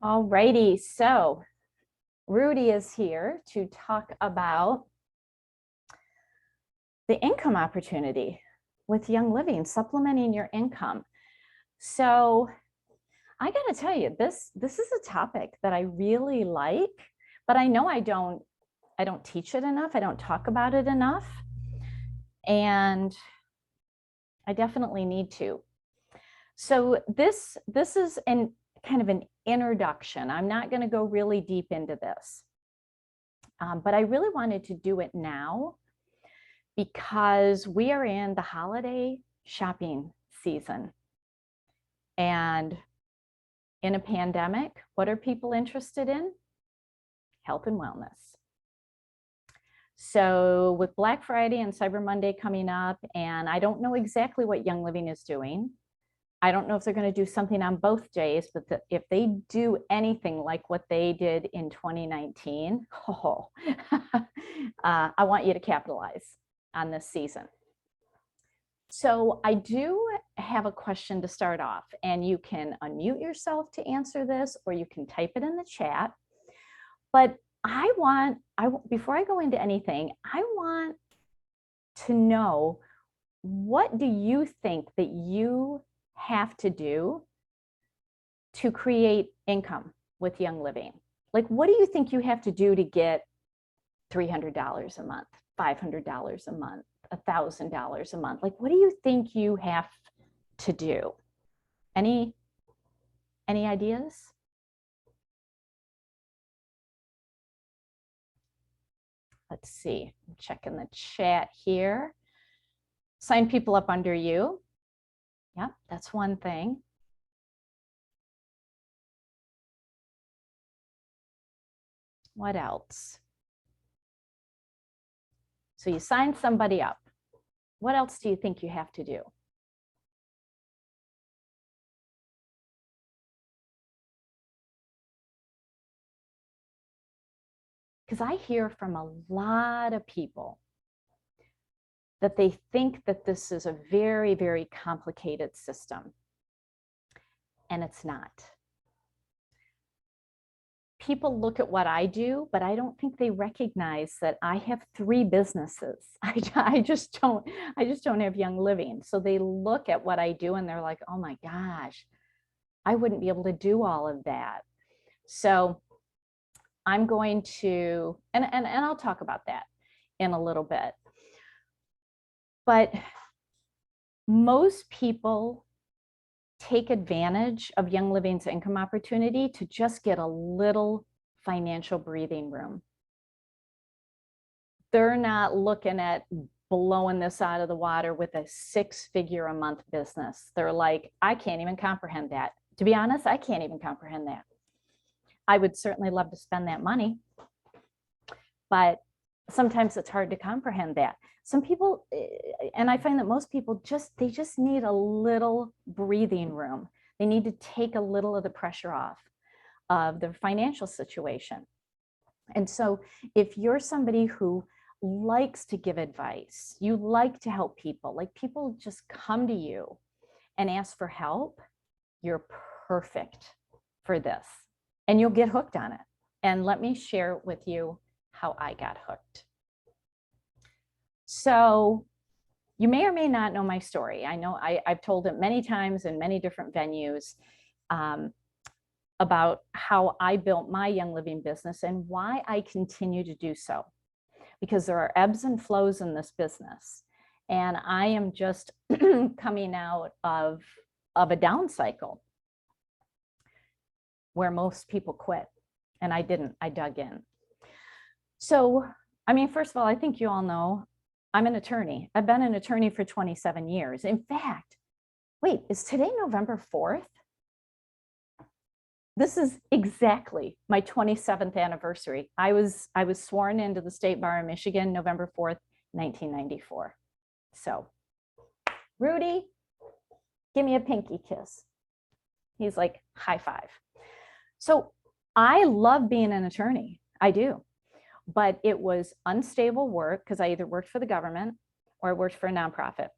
Alrighty, so Rudy is here to talk about the income opportunity with Young Living, supplementing your income. So I got to tell you, this is a topic that I really like, but I know I don't teach it enough. I don't talk about it enough, and I definitely need to. So this is kind of an introduction. I'm not going to go really deep into this, but I really wanted to do it now because we are in the holiday shopping season. And in a pandemic, what are people interested in? Health and wellness. So with Black Friday and Cyber Monday coming up, and I don't know exactly what Young Living is doing. I don't know if they're going to do something on both days, but if they do anything like what they did in 2019, I want you to capitalize on this season. So I do have a question to start off, and you can unmute yourself to answer this, or you can type it in the chat. But before I go into anything, I want to know, what do you think that you have to do to create income with Young Living? Like, what do you think you have to do to get $300 a month, $500 a month, $1,000 a month? Like, what do you think you have to do? Any ideas? Let's see, I'm checking the chat here. Sign people up under you. Yep, that's one thing. What else? So you sign somebody up. What else do you think you have to do? Because I hear from a lot of people that they think that this is a very, very complicated system. And it's not. People look at what I do, but I don't think they recognize that I have 3 businesses. I just don't have Young Living. So they look at what I do and they're like, oh my gosh, I wouldn't be able to do all of that. So I'm going to, and I'll talk about that in a little bit. But most people take advantage of Young Living's income opportunity to just get a little financial breathing room. They're not looking at blowing this out of the water with a 6-figure a month business. They're like, I can't even comprehend that. To be honest, I can't even comprehend that. I would certainly love to spend that money, but sometimes it's hard to comprehend that. Some people, and I find that most people they just need a little breathing room. They need to take a little of the pressure off of their financial situation. And so if you're somebody who likes to give advice, you like to help people, like people just come to you and ask for help, you're perfect for this. And you'll get hooked on it. And let me share with you how I got hooked. So you may or may not know my story. I know I've told it many times in many different venues about how I built my Young Living business and why I continue to do so. Because there are ebbs and flows in this business. And I am just coming out of a down cycle where most people quit. And I didn't, I dug in. So, I mean, first of all, I think you all know I'm an attorney. I've been an attorney for 27 years. In fact, wait, is today November 4th? This is exactly my 27th anniversary. I was sworn into the State Bar of Michigan, November 4th, 1994. So, Rudy, give me a pinky kiss. He's like, high five. So I love being an attorney. I do. But it was unstable work because I either worked for the government or I worked for a nonprofit.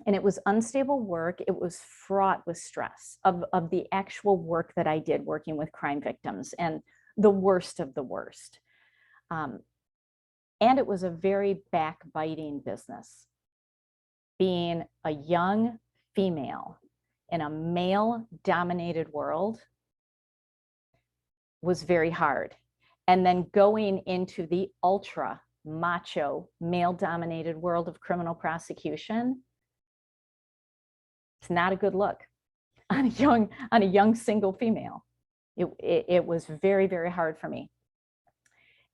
And it was unstable work. It was fraught with stress of the actual work that I did working with crime victims and the worst of the worst. And it was a very backbiting business. Being a young female in a male-dominated world was very hard. And then going into the ultra macho, male-dominated world of criminal prosecution, it's not a good look on a young single female. It was very, very hard for me.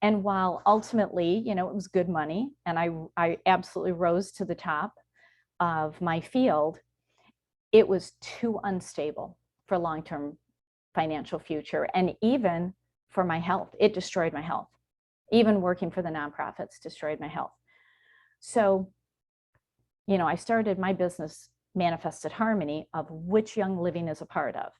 And while ultimately, you know, it was good money and I absolutely rose to the top of my field, it was too unstable for long-term financial future. And even for my health, it destroyed my health. Even working for the nonprofits destroyed my health. So, you know, I started my business, Manifested Harmony, of which Young Living is a part of.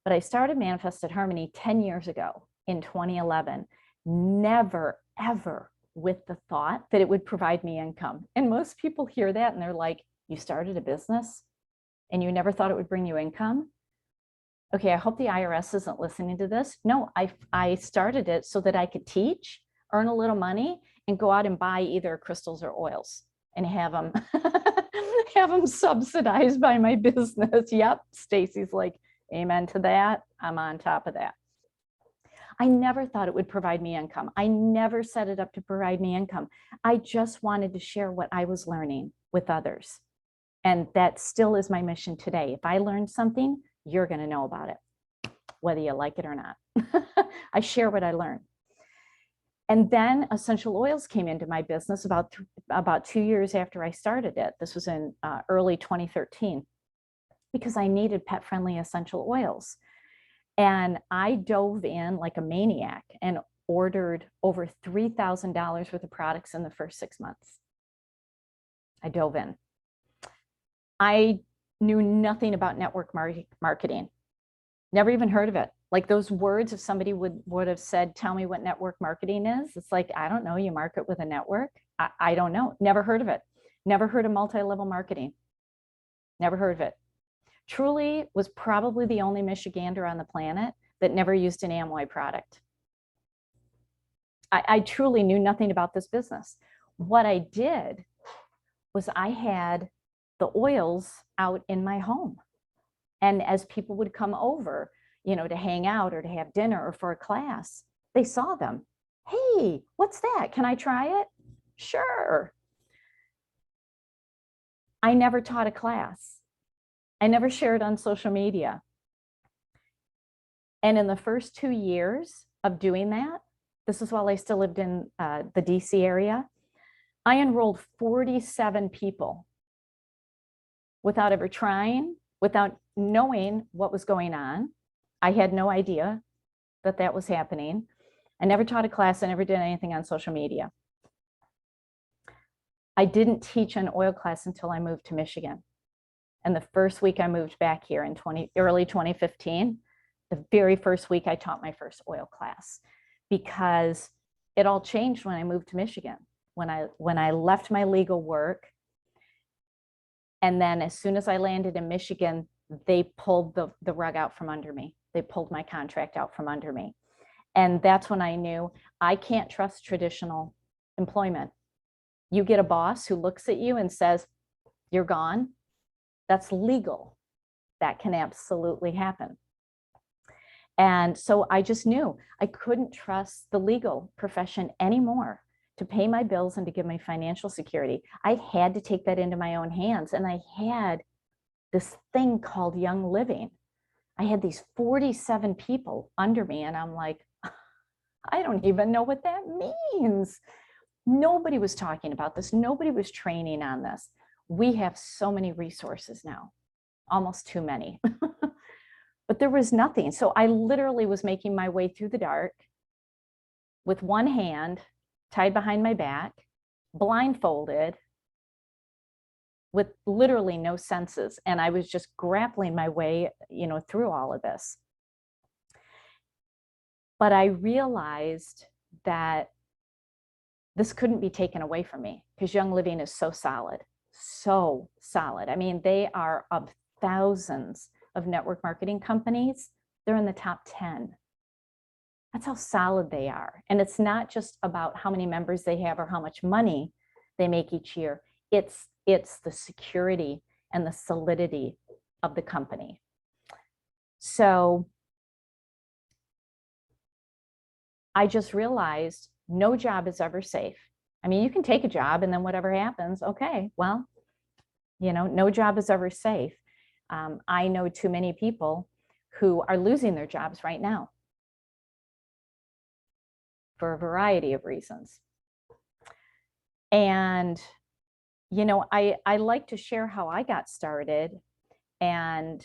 But I started Manifested Harmony 10 years ago in 2011, never, ever with the thought that it would provide me income. And most people hear that and they're like, you started a business and you never thought it would bring you income? Okay, I hope the IRS isn't listening to this. No, I started it so that I could teach, earn a little money, and go out and buy either crystals or oils and have them, have them subsidized by my business. Yep, Stacy's like, amen to that. I'm on top of that. I never thought it would provide me income. I never set it up to provide me income. I just wanted to share what I was learning with others. And that still is my mission today. If I learned something, you're going to know about it, whether you like it or not. I share what I learned. And then essential oils came into my business about 2 years after I started it. This was in early 2013, because I needed pet-friendly essential oils. And I dove in like a maniac and ordered over $3,000 worth of products in the first 6 months. I dove in. I knew nothing about network marketing, never even heard of it. Like those words, if somebody would have said, tell me what network marketing is, it's like, I don't know, you market with a network? I don't know, never heard of it. Never heard of multi-level marketing, never heard of it. Truly was probably the only Michigander on the planet that never used an Amway product. I truly knew nothing about this business. What I did was I had the oils out in my home. And as people would come over, you know, to hang out or to have dinner or for a class, they saw them. Hey, what's that? Can I try it? Sure. I never taught a class. I never shared on social media. And in the first 2 years of doing that, this is while I still lived in the DC area, I enrolled 47 people without ever trying, without knowing what was going on. I had no idea that that was happening. I never taught a class. I never did anything on social media. I didn't teach an oil class until I moved to Michigan. And the first week I moved back here in early 2015, the very first week I taught my first oil class, because it all changed when I moved to Michigan. When I left my legal work, and then as soon as I landed in Michigan, they pulled the rug out from under me. They pulled my contract out from under me. And that's when I knew I can't trust traditional employment. You get a boss who looks at you and says, you're gone. That's legal. That can absolutely happen. And so I just knew I couldn't trust the legal profession anymore to pay my bills and to give my financial security. I had to take that into my own hands. And I had this thing called Young Living. I had these 47 people under me, and I'm like, I don't even know what that means. Nobody was talking about this. Nobody was training on this. We have so many resources now, almost too many. But there was nothing. So I literally was making my way through the dark with one hand tied behind my back, blindfolded, with literally no senses. And I was just grappling my way, you know, through all of this. But I realized that this couldn't be taken away from me, because Young Living is so solid. so solid. I mean, they are of thousands of network marketing companies. They're in the top 10. That's how solid they are. And it's not just about how many members they have or how much money they make each year. It's the security and the solidity of the company. So I just realized no job is ever safe. I mean, you can take a job and then whatever happens, okay, well, no job is ever safe. I know too many people who are losing their jobs right now for a variety of reasons. And, I like to share how I got started, and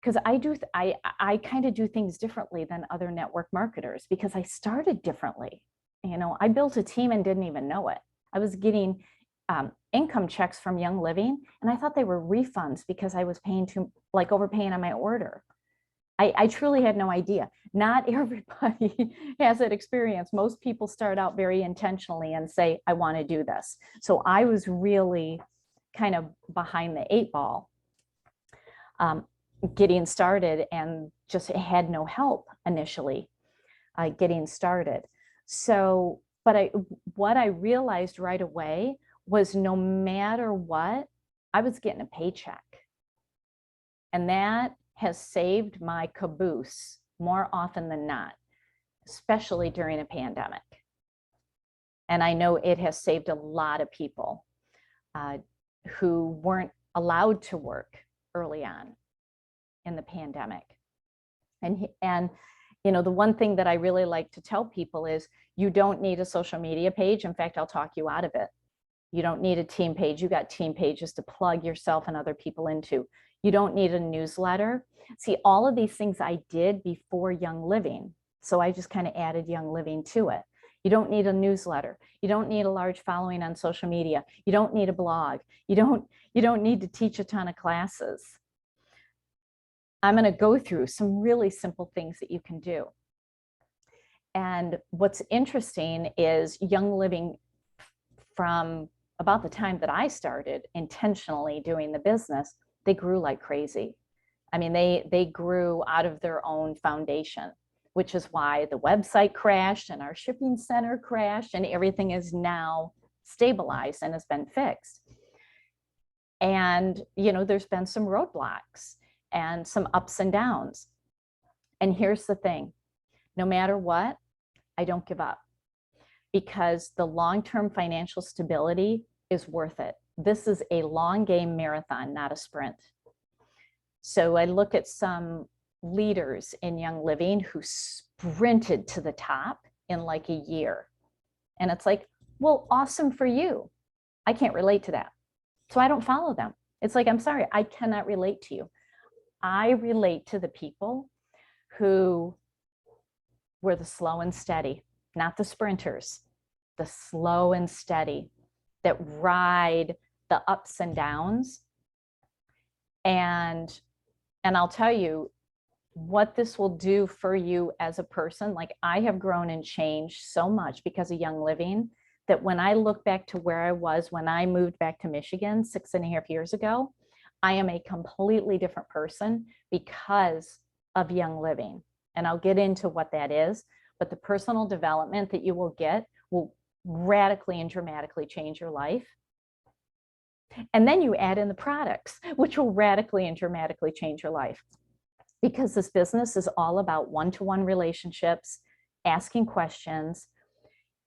because I kind of do things differently than other network marketers because I started differently. I built a team and didn't even know it. I was getting income checks from Young Living, and I thought they were refunds because I was overpaying on my order. I truly had no idea. Not everybody has that experience. Most people start out very intentionally and say, I want to do this. So I was really kind of behind the 8 ball, getting started, and just had no help initially getting started. So, but what I realized right away was no matter what, I was getting a paycheck. And that has saved my caboose more often than not, especially during a pandemic. And I know it has saved a lot of people who weren't allowed to work early on in the pandemic. And the one thing that I really like to tell people is you don't need a social media page. In fact, I'll talk you out of it. You don't need a team page. You got team pages to plug yourself and other people into. You don't need a newsletter. See, all of these things I did before Young Living. So I just kind of added Young Living to it. You don't need a newsletter. You don't need a large following on social media. You don't need a blog. You don't need to teach a ton of classes. I'm going to go through some really simple things that you can do. And what's interesting is Young Living, from about the time that I started intentionally doing the business, they grew like crazy. I mean, they grew out of their own foundation, which is why the website crashed and our shipping center crashed and everything is now stabilized and has been fixed. And, there's been some roadblocks and some ups and downs. And here's the thing, no matter what, I don't give up, because the long-term financial stability is worth it. This is a long game marathon, not a sprint. So I look at some leaders in Young Living who sprinted to the top in like a year. And it's like, well, awesome for you. I can't relate to that. So I don't follow them. It's like, I'm sorry, I cannot relate to you. I relate to the people who were the slow and steady, not the sprinters, the slow and steady that ride the ups and downs. And I'll tell you what this will do for you as a person. Like, I have grown and changed so much because of Young Living, that when I look back to where I was when I moved back to Michigan 6.5 years ago, I am a completely different person because of Young Living. And I'll get into what that is, but the personal development that you will get will radically and dramatically change your life. And then you add in the products, which will radically and dramatically change your life. Because this business is all about one-to-one relationships, asking questions,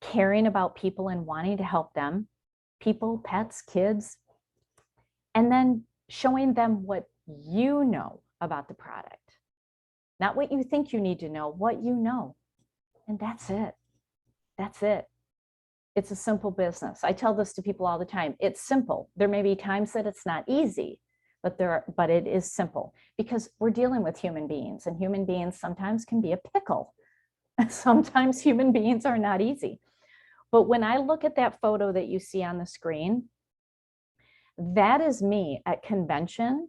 caring about people and wanting to help them, people, pets, kids, and then showing them what you know about the product. Not what you think you need to know, what you know. And that's it. That's it. It's a simple business. I tell this to people all the time. It's simple. There may be times that it's not easy, but it is simple, because we're dealing with human beings, and human beings sometimes can be a pickle. Sometimes human beings are not easy. But when I look at that photo that you see on the screen, that is me at convention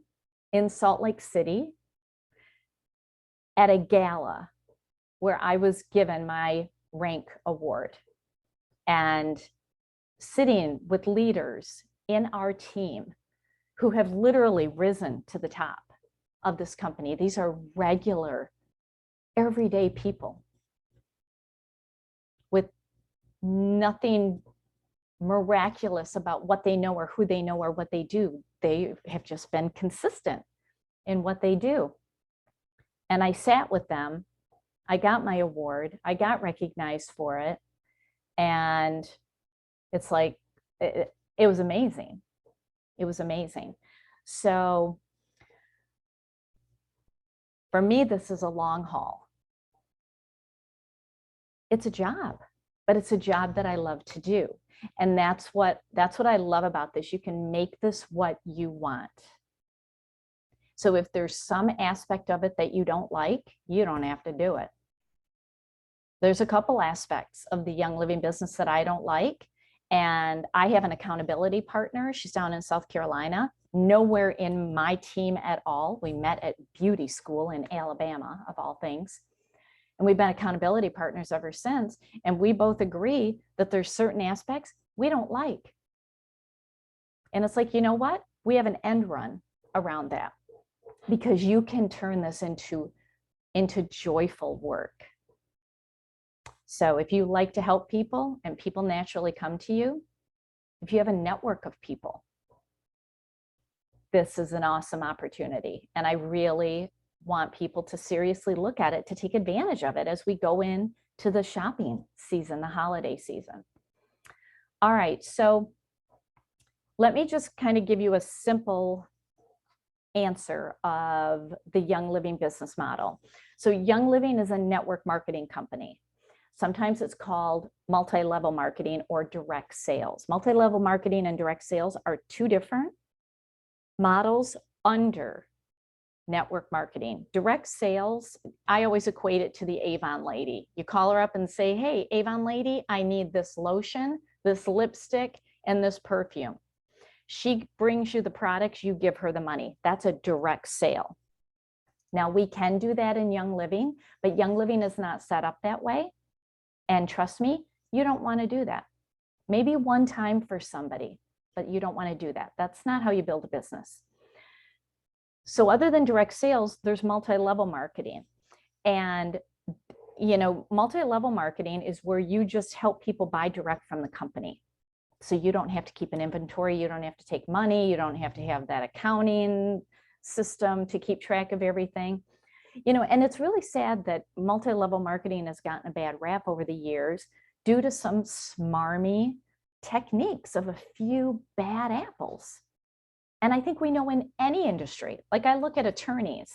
in Salt Lake City at a gala where I was given my rank award. And sitting with leaders in our team who have literally risen to the top of this company. These are regular, everyday people with nothing miraculous about what they know or who they know or what they do. They have just been consistent in what they do. And I sat with them. I got my award. I got recognized for it. And it's like, it was amazing. It was amazing. So for me, this is a long haul. It's a job, but it's a job that I love to do. And that's what I love about this. You can make this what you want. So if there's some aspect of it that you don't like, you don't have to do it. There's a couple aspects of the Young Living business that I don't like. And I have an accountability partner. She's down in South Carolina, nowhere in my team at all. We met at beauty school in Alabama, of all things. And we've been accountability partners ever since. And we both agree that there's certain aspects we don't like. And it's like, you know what? We have an end run around that, because you can turn this into joyful work. So if you like to help people and people naturally come to you, if you have a network of people, this is an awesome opportunity. And I really want people to seriously look at it, to take advantage of it as we go into the shopping season, the holiday season. All right, so let me just kind of give you a simple answer of the Young Living business model. So Young Living is a network marketing company. Sometimes it's called multi-level marketing or direct sales. Multi-level marketing and direct sales are two different models under network marketing. Direct sales, I always equate it to the Avon lady. You call her up and say, hey, Avon lady, I need this lotion, this lipstick, and this perfume. She brings you the products, you give her the money. That's a direct sale. Now we can do that in Young Living, but Young Living is not set up that way. And trust me, you don't want to do that. Maybe one time for somebody, but you don't want to do that. That's not how you build a business. So other than direct sales, there's multi-level marketing. And, you know, multi-level marketing is where you just help people buy direct from the company. So you don't have to keep an inventory. You don't have to take money. You don't have to have that accounting system to keep track of everything. You know, and it's really sad that multi-level marketing has gotten a bad rap over the years due to some smarmy techniques of a few bad apples. And I think we know in any industry, like I look at attorneys,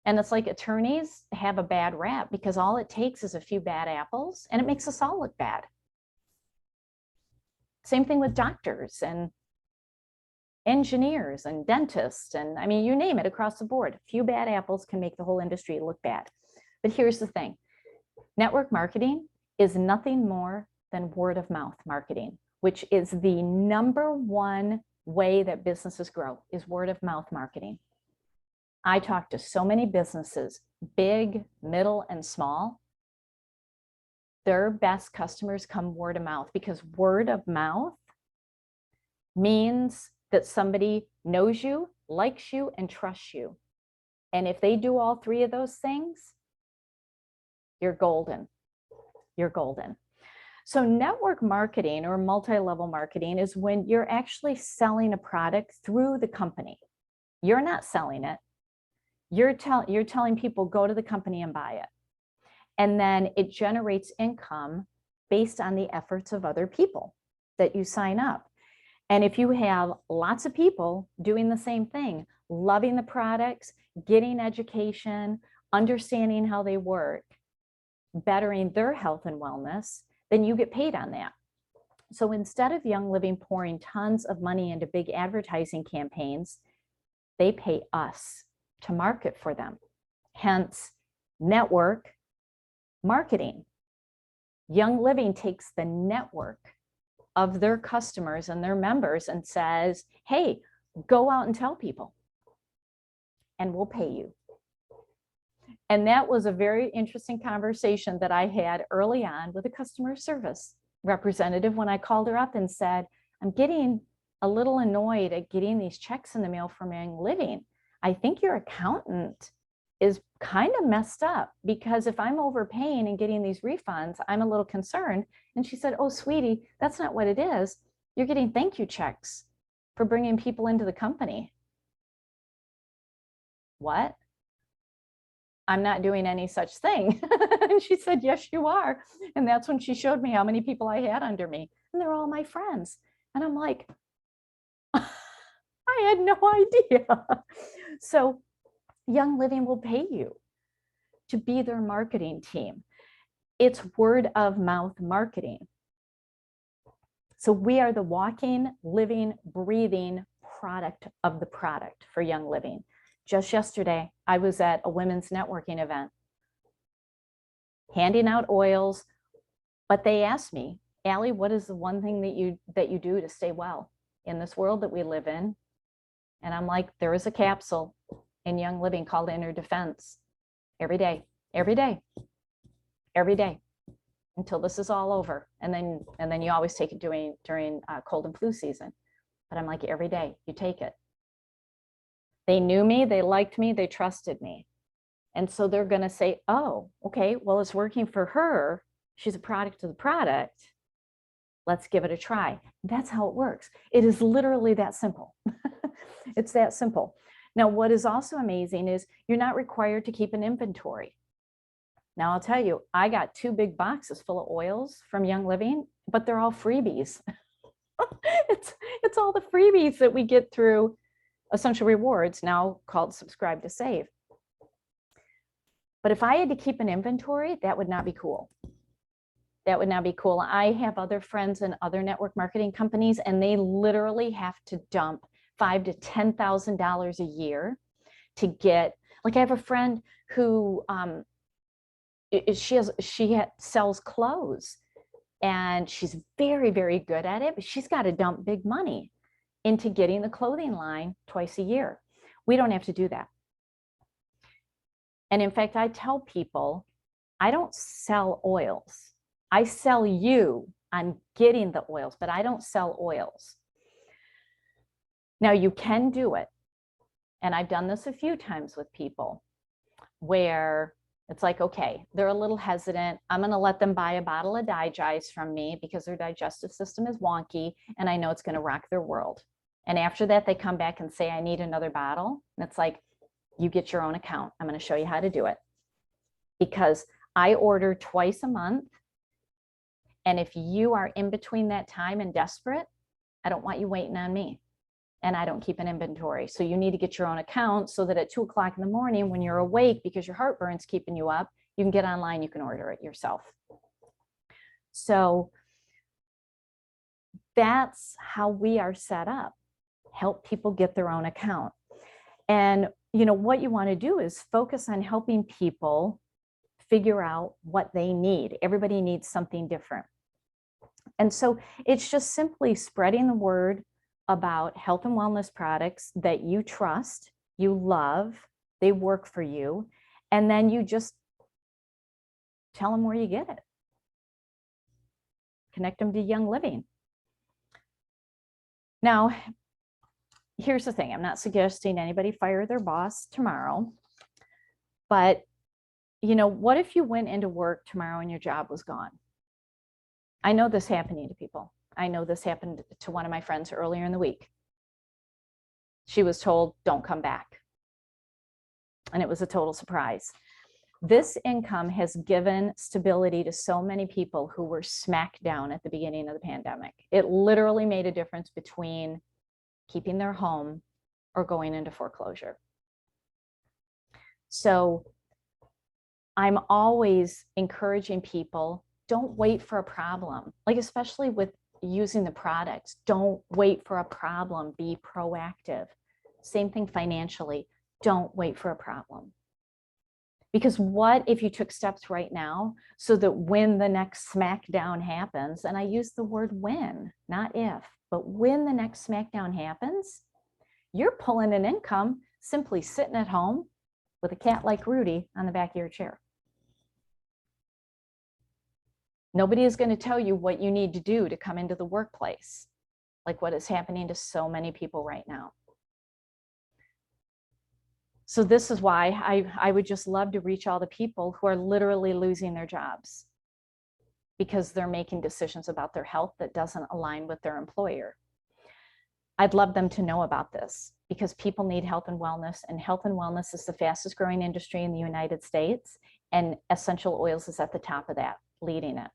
and it's like attorneys have a bad rap because all it takes is a few bad apples and it makes us all look bad. Same thing with doctors and engineers and dentists, and I mean, you name it across the board. A few bad apples can make the whole industry look bad. But here's the thing. Network marketing is nothing more than word of mouth marketing, which is the #1 way that businesses grow, is word of mouth marketing. I talk to so many businesses, big, middle, and small. Their best customers come word of mouth, because word of mouth means that somebody knows you, likes you, and trusts you. And if they do all three of those things, you're golden. You're golden. So network marketing or multi-level marketing is when you're actually selling a product through the company. You're not selling it. You're telling people, go to the company and buy it. And then it generates income based on the efforts of other people that you sign up. And if you have lots of people doing the same thing, loving the products, getting education, understanding how they work, bettering their health and wellness, then you get paid on that. So instead of Young Living pouring tons of money into big advertising campaigns, they pay us to market for them. Hence, network marketing. Young Living takes the network of their customers and their members and says, hey, go out and tell people and we'll pay you. And that was a very interesting conversation that I had early on with a customer service representative when I called her up and said, I'm getting a little annoyed at getting these checks in the mail from Young Living. I think your accountant is kind of messed up, because if I'm overpaying and getting these refunds, I'm a little concerned. And she said, oh, sweetie, that's not what it is. You're getting thank you checks for bringing people into the company. What? I'm not doing any such thing. And she said, yes, you are. And that's when she showed me how many people I had under me. And they're all my friends. And I'm like, I had no idea. So Young Living will pay you to be their marketing team. It's word of mouth marketing. So we are the walking, living, breathing product of the product for Young Living. Just yesterday, I was at a women's networking event, handing out oils, but they asked me, Allie, what is the one thing that you do to stay well in this world that we live in? And I'm like, there is a capsule in Young Living called Inner Defense. Every day, every day, every day, until this is all over. And then you always take it during cold and flu season. But I'm like, every day you take it. They knew me, they liked me, they trusted me. And so they're going to say, oh, okay, well, it's working for her. She's a product of the product. Let's give it a try. That's how it works. It is literally that simple. It's that simple. Now, what is also amazing is you're not required to keep an inventory. Now, I'll tell you, I got 2 big boxes full of oils from Young Living, but they're all freebies. It's all the freebies that we get through Essential Rewards, now called Subscribe to Save. But if I had to keep an inventory, that would not be cool. That would not be cool. I have other friends in other network marketing companies, and they literally have to dump $5,000 to $10,000 a year to get, like, I have a friend who sells clothes, and she's very, very good at it, but she's got to dump big money into getting the clothing line twice a year. We don't have to do that. And in fact, I tell people, I don't sell oils. I sell you on getting the oils, but I don't sell oils. Now, you can do it. And I've done this a few times with people where it's like, okay, they're a little hesitant. I'm going to let them buy a bottle of Digize from me because their digestive system is wonky and I know it's going to rock their world. And after that, they come back and say, I need another bottle. And it's like, you get your own account. I'm going to show you how to do it. Because I order twice a month. And if you are in between that time and desperate, I don't want you waiting on me. And I don't keep an inventory. So you need to get your own account so that at 2 o'clock in the morning, when you're awake because your heartburn's keeping you up, you can get online, you can order it yourself. So that's how we are set up. Help people get their own account. And you know what you want to do is focus on helping people figure out what they need. Everybody needs something different. And so it's just simply spreading the word about health and wellness products that you trust, you love, they work for you, and then you just tell them where you get it. Connect them to Young Living. Now, here's the thing. I'm not suggesting anybody fire their boss tomorrow, but you know, what if you went into work tomorrow and your job was gone? I know this happening to people. I know this happened to one of my friends earlier in the week. She was told, don't come back. And it was a total surprise. This income has given stability to so many people who were smacked down at the beginning of the pandemic. It literally made a difference between keeping their home or going into foreclosure. So I'm always encouraging people, don't wait for a problem, like especially with using the products. Don't wait for a problem, be proactive. Same thing financially, don't wait for a problem. Because what if you took steps right now so that when the next smackdown happens, and I use the word when, not if, but when the next smackdown happens, you're pulling an income simply sitting at home with a cat like Rudy on the back of your chair. Nobody is going to tell you what you need to do to come into the workplace, like what is happening to so many people right now. So this is why I would just love to reach all the people who are literally losing their jobs because they're making decisions about their health that doesn't align with their employer. I'd love them to know about this because people need health and wellness is the fastest growing industry in the United States, and essential oils is at the top of that, leading it.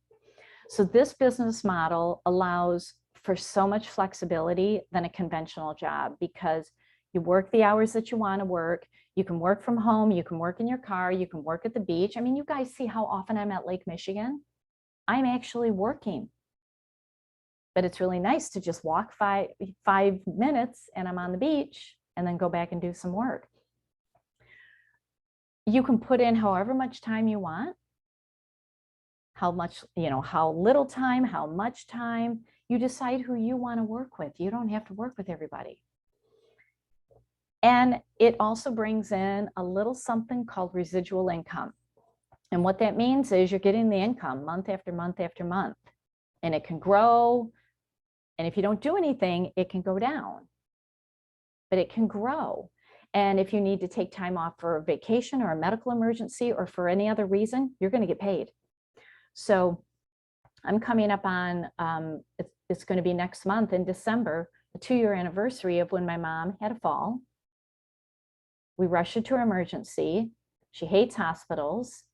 So this business model allows for so much flexibility than a conventional job, because you work the hours that you want to work. You can work from home, you can work in your car, you can work at the beach. I mean, you guys see how often I'm at Lake Michigan. I'm actually working. But it's really nice to just walk 5 minutes and I'm on the beach and then go back and do some work. You can put in however much time you want, how much, how little time, how much time. You decide who you want to work with. You don't have to work with everybody. And it also brings in a little something called residual income. And what that means is you're getting the income month after month after month, and it can grow. And if you don't do anything, it can go down, but it can grow. And if you need to take time off for a vacation or a medical emergency or for any other reason, you're going to get paid. So I'm coming up on, it's going to be next month in December, the 2-year anniversary of when my mom had a fall. We rushed her to emergency. She hates hospitals.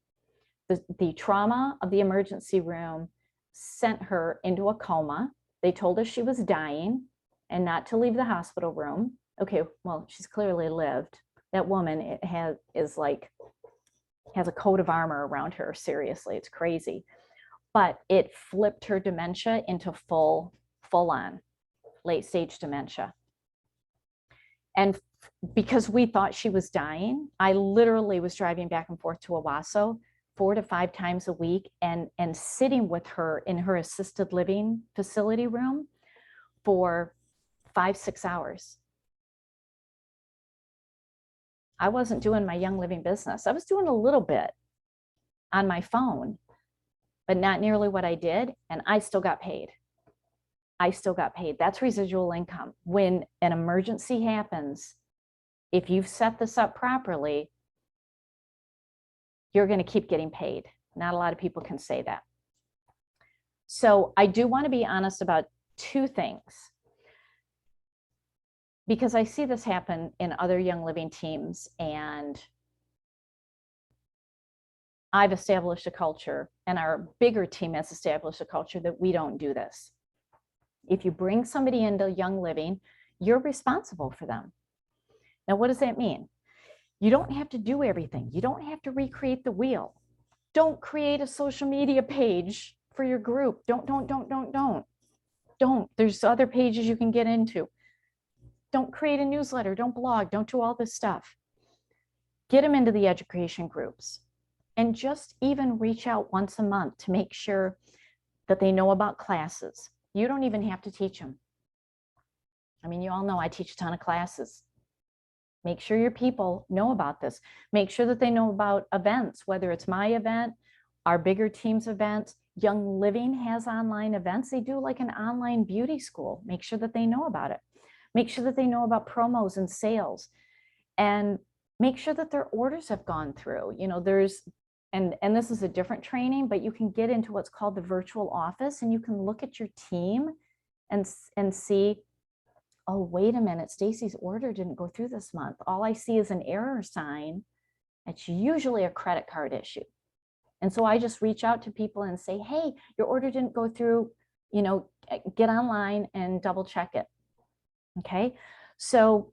The trauma of the emergency room sent her into a coma. They told us she was dying and not to leave the hospital room. Okay, well, she's clearly lived. That woman has a coat of armor around her. Seriously, it's crazy. But it flipped her dementia into full on late stage dementia. And because we thought she was dying, I literally was driving back and forth to Owasso 4 to 5 times a week and sitting with her in her assisted living facility room for 5-6 hours. I wasn't doing my Young Living business. I was doing a little bit on my phone, but not nearly what I did. And I still got paid. That's residual income. When an emergency happens, if you've set this up properly, you're going to keep getting paid. Not a lot of people can say that. So I do want to be honest about 2 things, because I see this happen in other Young Living teams, and I've established a culture, and our bigger team has established a culture that we don't do this. If you bring somebody into Young Living, you're responsible for them. Now, what does that mean? You don't have to do everything. You don't have to recreate the wheel. Don't create a social media page for your group. Don't. There's other pages you can get into. Don't create a newsletter. Don't blog. Don't do all this stuff. Get them into the education groups, and just even reach out once a month to make sure that they know about classes. You don't even have to teach them. I mean, you all know I teach a ton of classes. Make sure your people know about this. Make sure that they know about events, whether it's my event, our bigger team's events. Young Living has online events. They do like an online beauty school. Make sure that they know about it. Make sure that they know about promos and sales, and make sure that their orders have gone through. There's, and this is a different training, but you can get into what's called the virtual office, and you can look at your team and see, oh, wait a minute, Stacy's order didn't go through this month. All I see is an error sign. It's usually a credit card issue. And so I just reach out to people and say, hey, your order didn't go through, get online and double check it. Okay. So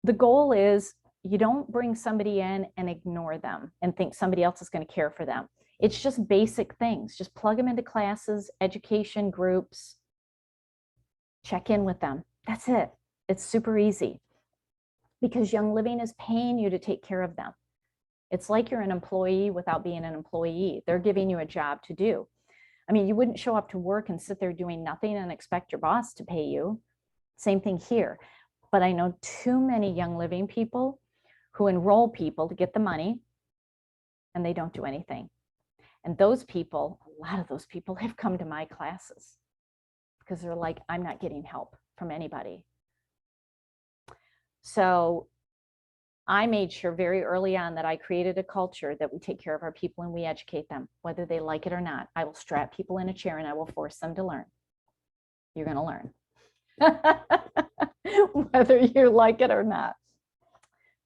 the goal is you don't bring somebody in and ignore them and think somebody else is going to care for them. It's just basic things. Just plug them into classes, education groups, check in with them. That's it. It's super easy, because Young Living is paying you to take care of them. It's like you're an employee without being an employee. They're giving you a job to do. I mean, you wouldn't show up to work and sit there doing nothing and expect your boss to pay you. Same thing here. But I know too many Young Living people who enroll people to get the money, and they don't do anything. And those people, a lot of those people have come to my classes because they're like, I'm not getting help from anybody. So I made sure very early on that I created a culture that we take care of our people and we educate them, whether they like it or not. I will strap people in a chair and I will force them to learn. You're going to learn, whether you like it or not.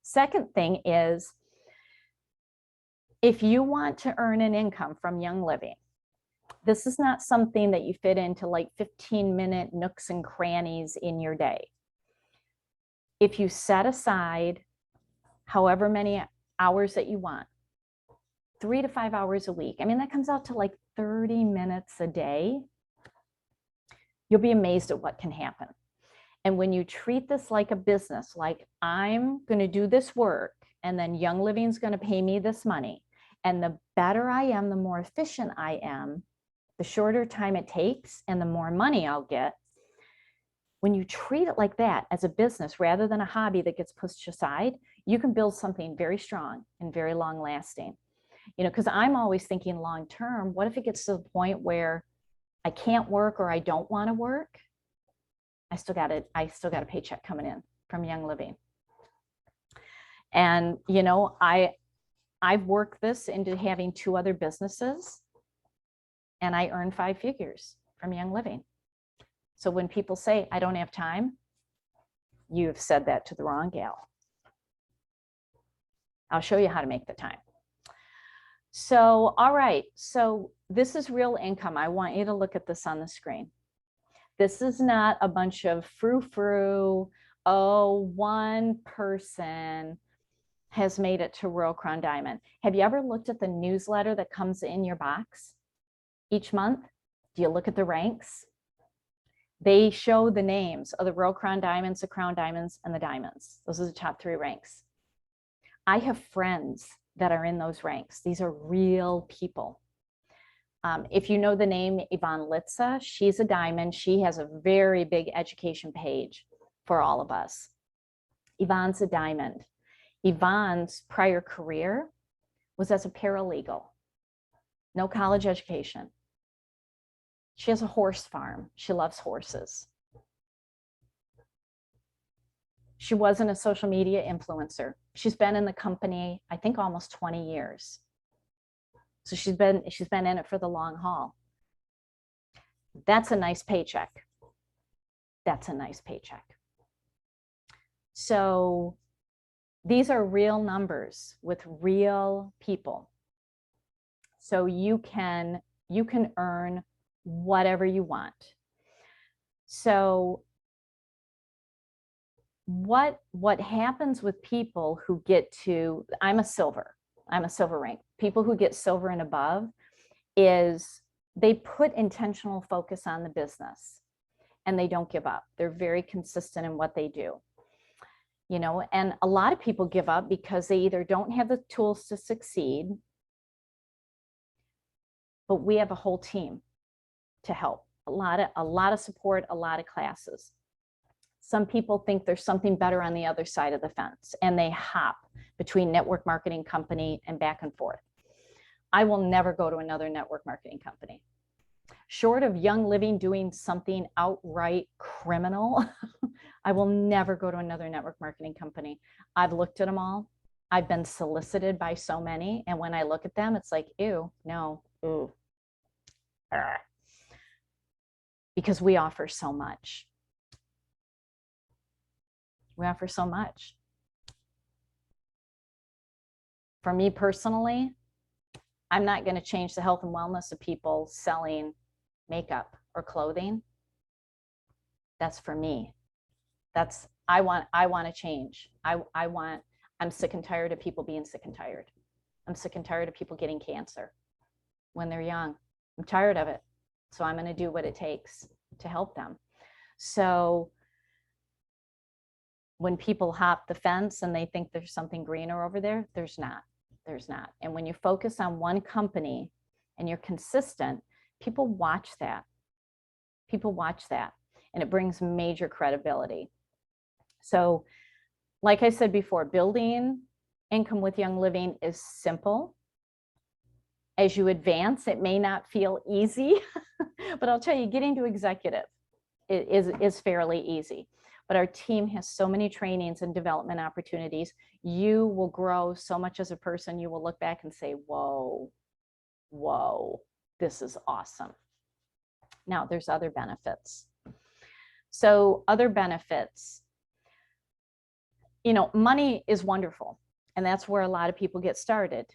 Second thing is, if you want to earn an income from Young Living, this is not something that you fit into like 15-minute nooks and crannies in your day. If you set aside however many hours that you want, 3 to 5 hours a week, I mean, that comes out to like 30 minutes a day, you'll be amazed at what can happen. And when you treat this like a business, like I'm going to do this work and then Young Living's going to pay me this money, and the better I am, the more efficient I am, the shorter time it takes and the more money I'll get. When you treat it like that as a business rather than a hobby that gets pushed aside, you can build something very strong and very long lasting. You know, because I'm always thinking long term, what if it gets to the point where I can't work or I don't want to work? I still got a paycheck coming in from Young Living. And, you know, I've worked this into having 2 other businesses, and I earn 5 figures from Young Living. So when people say, I don't have time, you've said that to the wrong gal. I'll show you how to make the time. So, all right, so this is real income. I want you to look at this on the screen. This is not a bunch of frou-frou, oh, one person has made it to Royal Crown Diamond. Have you ever looked at the newsletter that comes in your box each month? Do you look at the ranks? They show the names of the Royal Crown Diamonds, the Crown Diamonds, and the Diamonds. Those are the top 3 ranks. I have friends that are in those ranks. These are real people. If you know the name Yvonne Litza, she's a diamond. She has a very big education page for all of us. Yvonne's a diamond. Yvonne's prior career was as a paralegal, no college education. She has a horse farm. She loves horses. She wasn't a social media influencer. She's been in the company, I think, almost 20 years. So she's been in it for the long haul. That's a nice paycheck. That's a nice paycheck. So these are real numbers with real people. So you can earn whatever you want. So what happens with people who get to, I'm a silver rank. People who get silver and above is they put intentional focus on the business and they don't give up. They're very consistent in what they do. You know, and a lot of people give up because they either don't have the tools to succeed, but we have a whole team to help. A lot of support, a lot of classes. Some people think there's something better on the other side of the fence and they hop between network marketing company and back and forth. I will never go to another network marketing company. Short of Young Living doing something outright criminal, I will never go to another network marketing company. I've looked at them all. I've been solicited by so many. And when I look at them, it's like, ew, no, ooh. Because we offer so much. We offer so much. For me personally, I'm not going to change the health and wellness of people selling makeup or clothing. That's for me. I want to change. I'm sick and tired of people being sick and tired. I'm sick and tired of people getting cancer when they're young. I'm tired of it. So I'm going to do what it takes to help them. So when people hop the fence and they think there's something greener over there, there's not. There's not. And when you focus on one company and you're consistent, people watch that. People watch that. And it brings major credibility. So like I said before, building income with Young Living is simple. As you advance, it may not feel easy, but I'll tell you, getting to executive is fairly easy. But our team has so many trainings and development opportunities. You will grow so much as a person. You will look back and say, whoa, this is awesome. Now, there's other benefits. So other benefits, money is wonderful. And that's where a lot of people get started,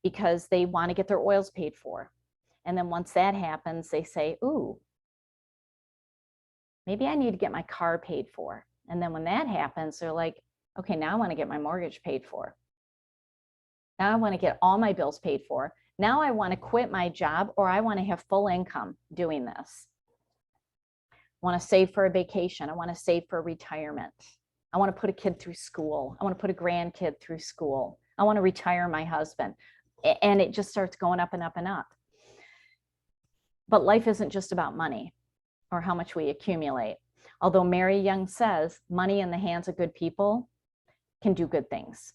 because they want to get their oils paid for. And then once that happens, they say, ooh, maybe I need to get my car paid for. And then when that happens, they're like, okay, now I want to get my mortgage paid for. Now I want to get all my bills paid for. Now I want to quit my job, or I want to have full income doing this. I want to save for a vacation. I want to save for retirement. I want to put a kid through school. I want to put a grandkid through school. I want to retire my husband. And it just starts going up and up and up. But life isn't just about money or how much we accumulate. Although Mary Young says money in the hands of good people can do good things.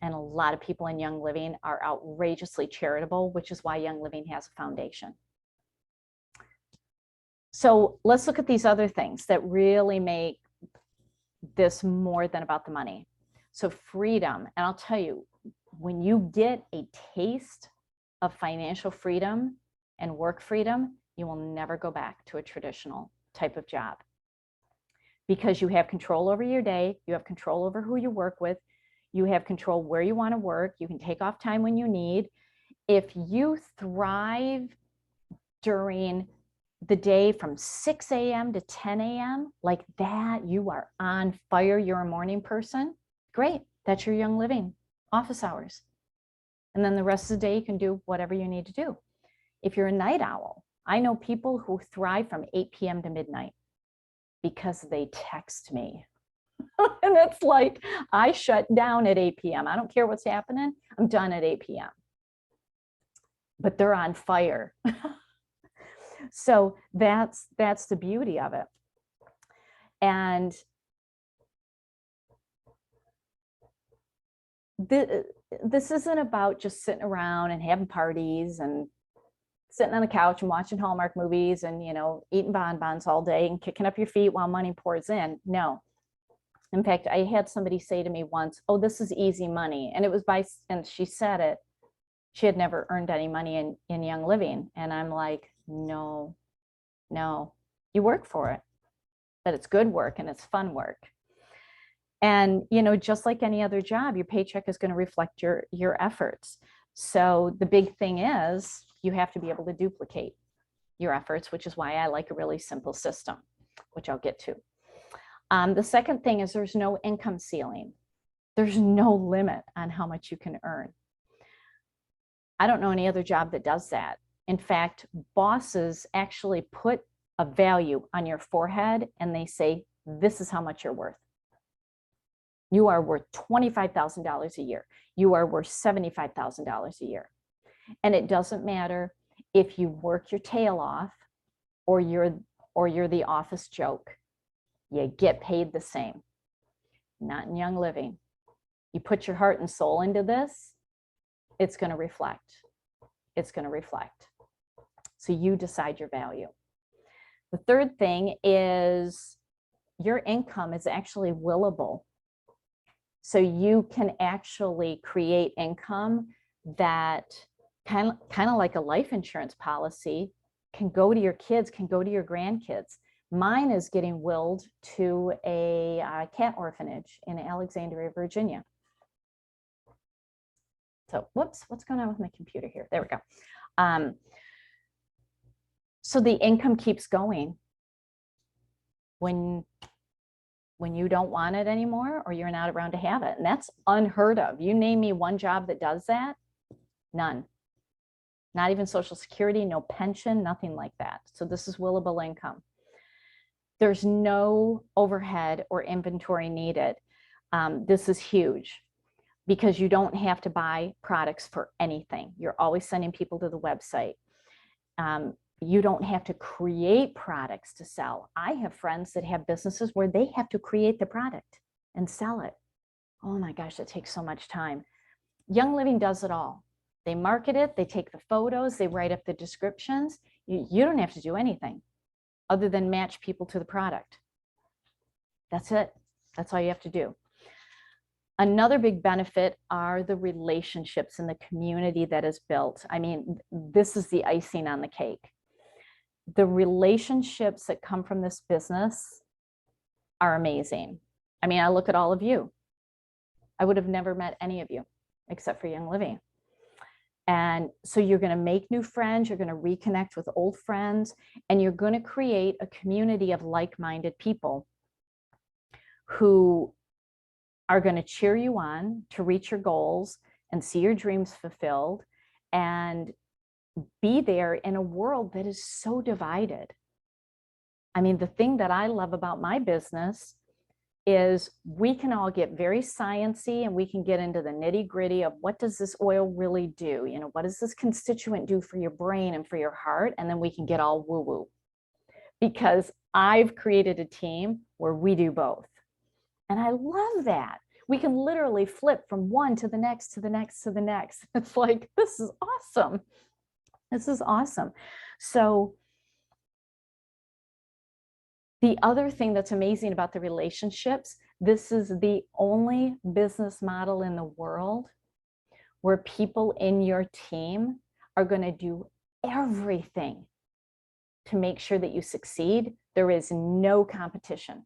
And a lot of people in Young Living are outrageously charitable, which is why Young Living has a foundation. So let's look at these other things that really make this more than about the money. So freedom, and I'll tell you, when you get a taste of financial freedom and work freedom, you will never go back to a traditional type of job, because you have control over your day, you have control over who you work with, you have control where you want to work, you can take off time when you need. If you thrive during the day from 6 a.m. to 10 a.m. like that, you are on fire, you're a morning person, great, that's your Young Living office hours. And then the rest of the day you can do whatever you need to do. If you're a night owl, I know people who thrive from 8 p.m. to midnight because they text me. And it's like, I shut down at 8 p.m. I don't care what's happening. I'm done at 8 p.m. But they're on fire. So that's the beauty of it. And this isn't about just sitting around and having parties and sitting on the couch and watching Hallmark movies and, eating bonbons all day and kicking up your feet while money pours in. No. In fact, I had somebody say to me once, oh, this is easy money. And it was and she said it, she had never earned any money in Young Living. And I'm like, no, you work for it, but it's good work and it's fun work. And, just like any other job, your paycheck is going to reflect your efforts. So the big thing is you have to be able to duplicate your efforts, which is why I like a really simple system, which I'll get to. The second thing is there's no income ceiling. There's no limit on how much you can earn. I don't know any other job that does that. In fact, bosses actually put a value on your forehead and they say, this is how much you're worth. You are worth $25,000 a year. You are worth $75,000 a year. And it doesn't matter if you work your tail off or you're the office joke. You get paid the same. Not in Young Living. You put your heart and soul into this, it's going to reflect. It's going to reflect. So you decide your value. The third thing is your income is actually willable. So you can actually create income that kind of like a life insurance policy can go to your kids, can go to your grandkids. Mine is getting willed to a cat orphanage in Alexandria, Virginia. So whoops, what's going on with my computer here? There we go. So the income keeps going. When you don't want it anymore or you're not around to have it. And that's unheard of. You name me one job that does that, none. Not even Social Security, no pension, nothing like that. So this is willable income. There's no overhead or inventory needed. This is huge because you don't have to buy products for anything. You're always sending people to the website. You don't have to create products to sell. I have friends that have businesses where they have to create the product and sell it. Oh my gosh, that takes so much time. Young Living does it all. They market it, they take the photos, they write up the descriptions. You don't have to do anything other than match people to the product. That's it. That's all you have to do. Another big benefit are the relationships and the community that is built. I mean, this is the icing on the cake. The relationships that come from this business are amazing. I mean, I look at all of you. I would have never met any of you except for Young Living. And so you're going to make new friends, you're going to reconnect with old friends, and you're going to create a community of like-minded people who are going to cheer you on to reach your goals and see your dreams fulfilled and be there in a world that is so divided. I mean, the thing that I love about my business is we can all get very sciencey and we can get into the nitty gritty of what does this oil really do? You know, what does this constituent do for your brain and for your heart? And then we can get all woo woo, because I've created a team where we do both. And I love that. We can literally flip from one to the next, to the next, to the next. It's like, this is awesome. This is awesome. So the other thing that's amazing about the relationships, this is the only business model in the world where people in your team are going to do everything to make sure that you succeed. There is no competition.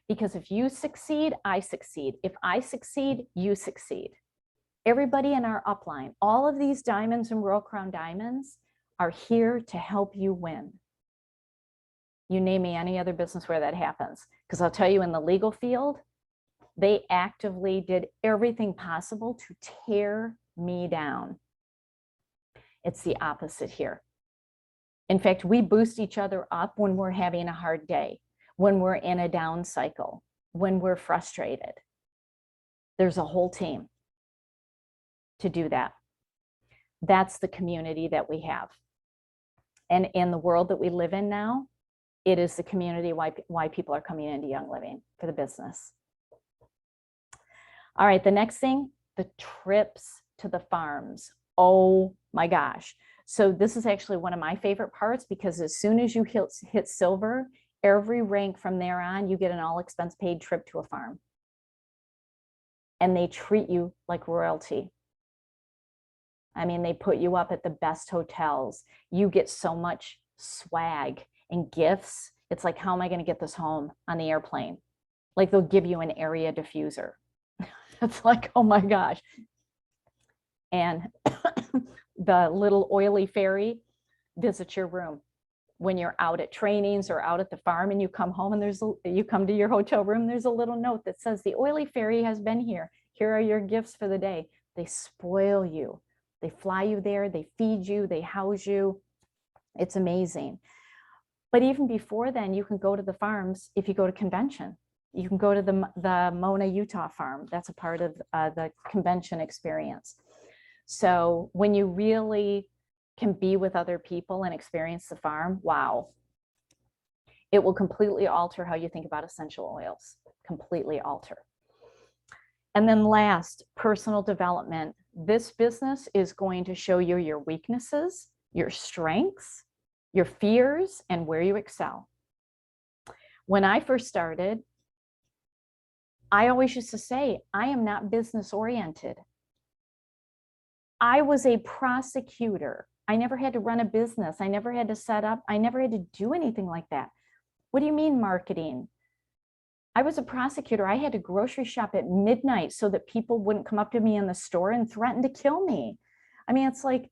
Because if you succeed, I succeed. If I succeed, you succeed. Everybody in our upline, all of these diamonds and Royal Crown diamonds are here to help you win. You name me any other business where that happens. Because I'll tell you, in the legal field, they actively did everything possible to tear me down. It's the opposite here. In fact, we boost each other up when we're having a hard day, when we're in a down cycle, when we're frustrated. There's a whole team to do that. That's the community that we have. And in the world that we live in now, it is the community why people are coming into Young Living for the business. All right, the next thing, the trips to the farms. Oh my gosh. So this is actually one of my favorite parts, because as soon as you hit silver, every rank from there on, you get an all expense paid trip to a farm. And they treat you like royalty. I mean, they put you up at the best hotels. You get so much swag and gifts. It's like, how am I going to get this home on the airplane? Like, they'll give you an area diffuser. It's like, oh my gosh. And the little oily fairy visits your room when you're out at trainings or out at the farm, and you come home and you come to your hotel room, there's a little note that says the oily fairy has been here. Here are your gifts for the day. They spoil you. They fly you there, they feed you, they house you. It's amazing. But even before then, you can go to the farms if you go to convention. You can go to the Mona, Utah farm. That's a part of the convention experience. So when you really can be with other people and experience the farm, wow. It will completely alter how you think about essential oils, completely alter. And then last, personal development. This business is going to show you your weaknesses, your strengths, your fears, and where you excel. When I first started, I always used to say, I am not business oriented. I was a prosecutor. I never had to run a business. I never had to set up. I never had to do anything like that. What do you mean marketing? I was a prosecutor. I had to grocery shop at midnight so that people wouldn't come up to me in the store and threaten to kill me. I mean, it's like,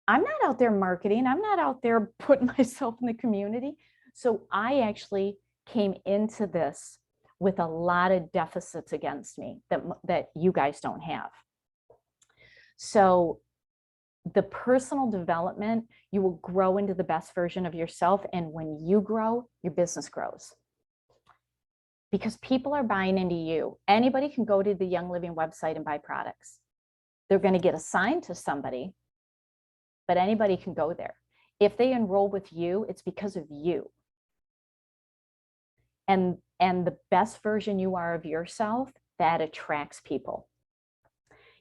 I'm not out there marketing. I'm not out there putting myself in the community. So I actually came into this with a lot of deficits against me that you guys don't have. So the personal development, you will grow into the best version of yourself. And when you grow, your business grows. Because people are buying into you. Anybody can go to the Young Living website and buy products. They're going to get assigned to somebody, but anybody can go there. If they enroll with you, it's because of you. And the best version you are of yourself, that attracts people.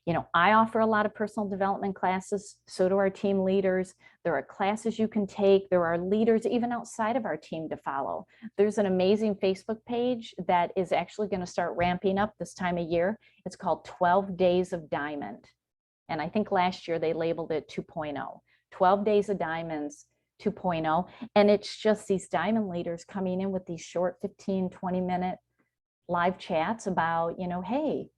You know, I offer a lot of personal development classes. So do our team leaders. There are classes you can take. There are leaders even outside of our team to follow. There's an amazing Facebook page that is actually going to start ramping up this time of year. It's called 12 Days of Diamond. And I think last year they labeled it 2.0, 12 Days of Diamonds 2.0. And it's just these diamond leaders coming in with these short 15, 20-minute live chats about, you know, hey,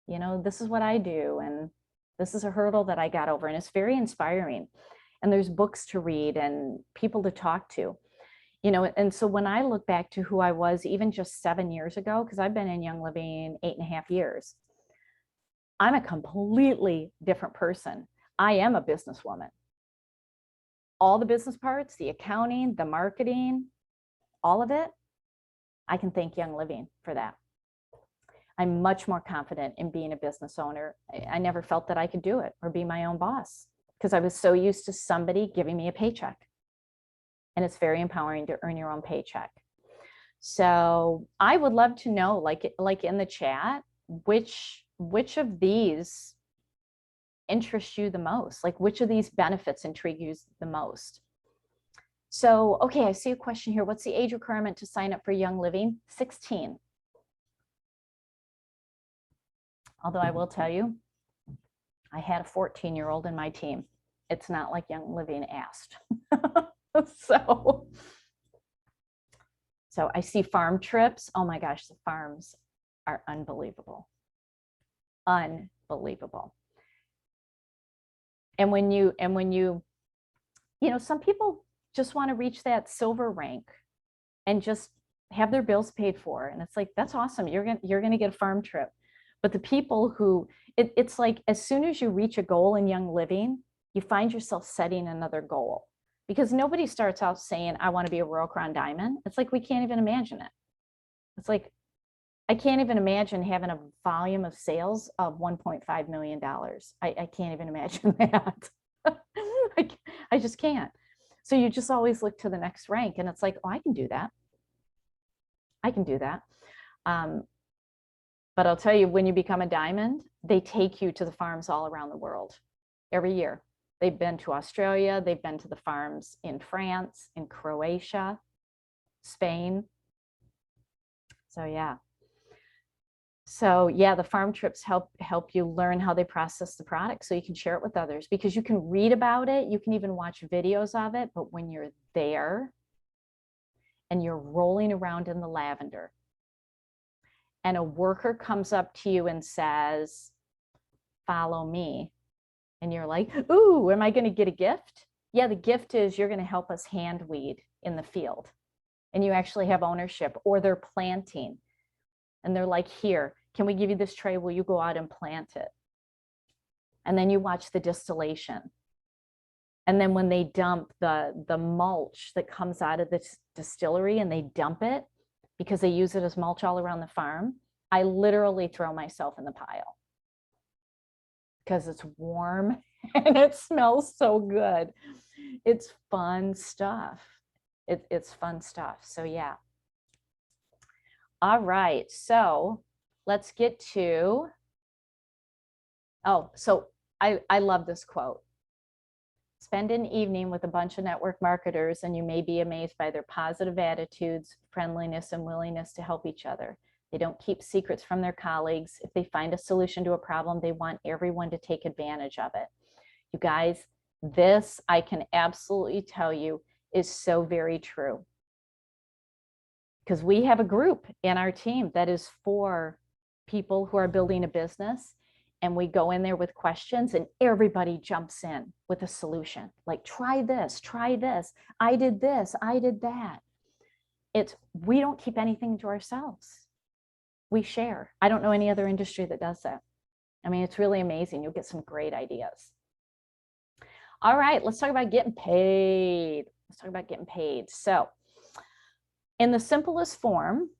you know, this is what I do, and this is a hurdle that I got over. And it's very inspiring. And there's books to read and people to talk to, you know. And so when I look back to who I was even just 7 years ago, because I've been in Young Living 8.5 years, I'm a completely different person. I am a businesswoman. All the business parts, the accounting, the marketing, all of it, I can thank Young Living for that. I'm much more confident in being a business owner. I never felt that I could do it or be my own boss because I was so used to somebody giving me a paycheck. And it's very empowering to earn your own paycheck. So I would love to know, like in the chat, which of these interest you the most? Like which of these benefits intrigue you the most? So, okay, I see a question here. What's the age requirement to sign up for Young Living? 16. Although I will tell you, I had a 14-year-old in my team. It's not like Young Living asked. So I see farm trips. Oh my gosh, the farms are unbelievable. Unbelievable. And when you know, some people just want to reach that silver rank and just have their bills paid for. And it's like, that's awesome. You're going to get a farm trip. But the people who, it's like, as soon as you reach a goal in Young Living, you find yourself setting another goal. Because nobody starts out saying, I want to be a Royal Crown Diamond. It's like, we can't even imagine it. It's like, I can't even imagine having a volume of sales of $1.5 million. I can't even imagine that. I just can't. So you just always look to the next rank and it's like, oh, I can do that. I can do that. But I'll tell you, when you become a diamond, they take you to the farms all around the world every year. They've been to Australia. They've been to the farms in France, in Croatia, Spain. So yeah. So yeah, the farm trips help you learn how they process the product so you can share it with others, because you can read about it. You can even watch videos of it. But when you're there and you're rolling around in the lavender, and a worker comes up to you and says, follow me. And you're like, ooh, am I going to get a gift? Yeah, the gift is you're going to help us hand weed in the field. And you actually have ownership, or they're planting. And they're like, here, can we give you this tray? Will you go out and plant it? And then you watch the distillation. And then when they dump the mulch that comes out of the distillery and they dump it, because they use it as mulch all around the farm, I literally throw myself in the pile because it's warm and it smells so good. It's fun stuff. It's fun stuff. So yeah. All right. So let's get to, so I love this quote. Spend an evening with a bunch of network marketers and you may be amazed by their positive attitudes, friendliness, and willingness to help each other. They don't keep secrets from their colleagues. If they find a solution to a problem, they want everyone to take advantage of it. You guys, this I can absolutely tell you is so very true. Because we have a group in our team that is for people who are building a business. And we go in there with questions and everybody jumps in with a solution. Like, try this, I did this, I did that. We don't keep anything to ourselves. We share. I don't know any other industry that does that. I mean, it's really amazing. You'll get some great ideas. All right, let's talk about getting paid. So in the simplest form,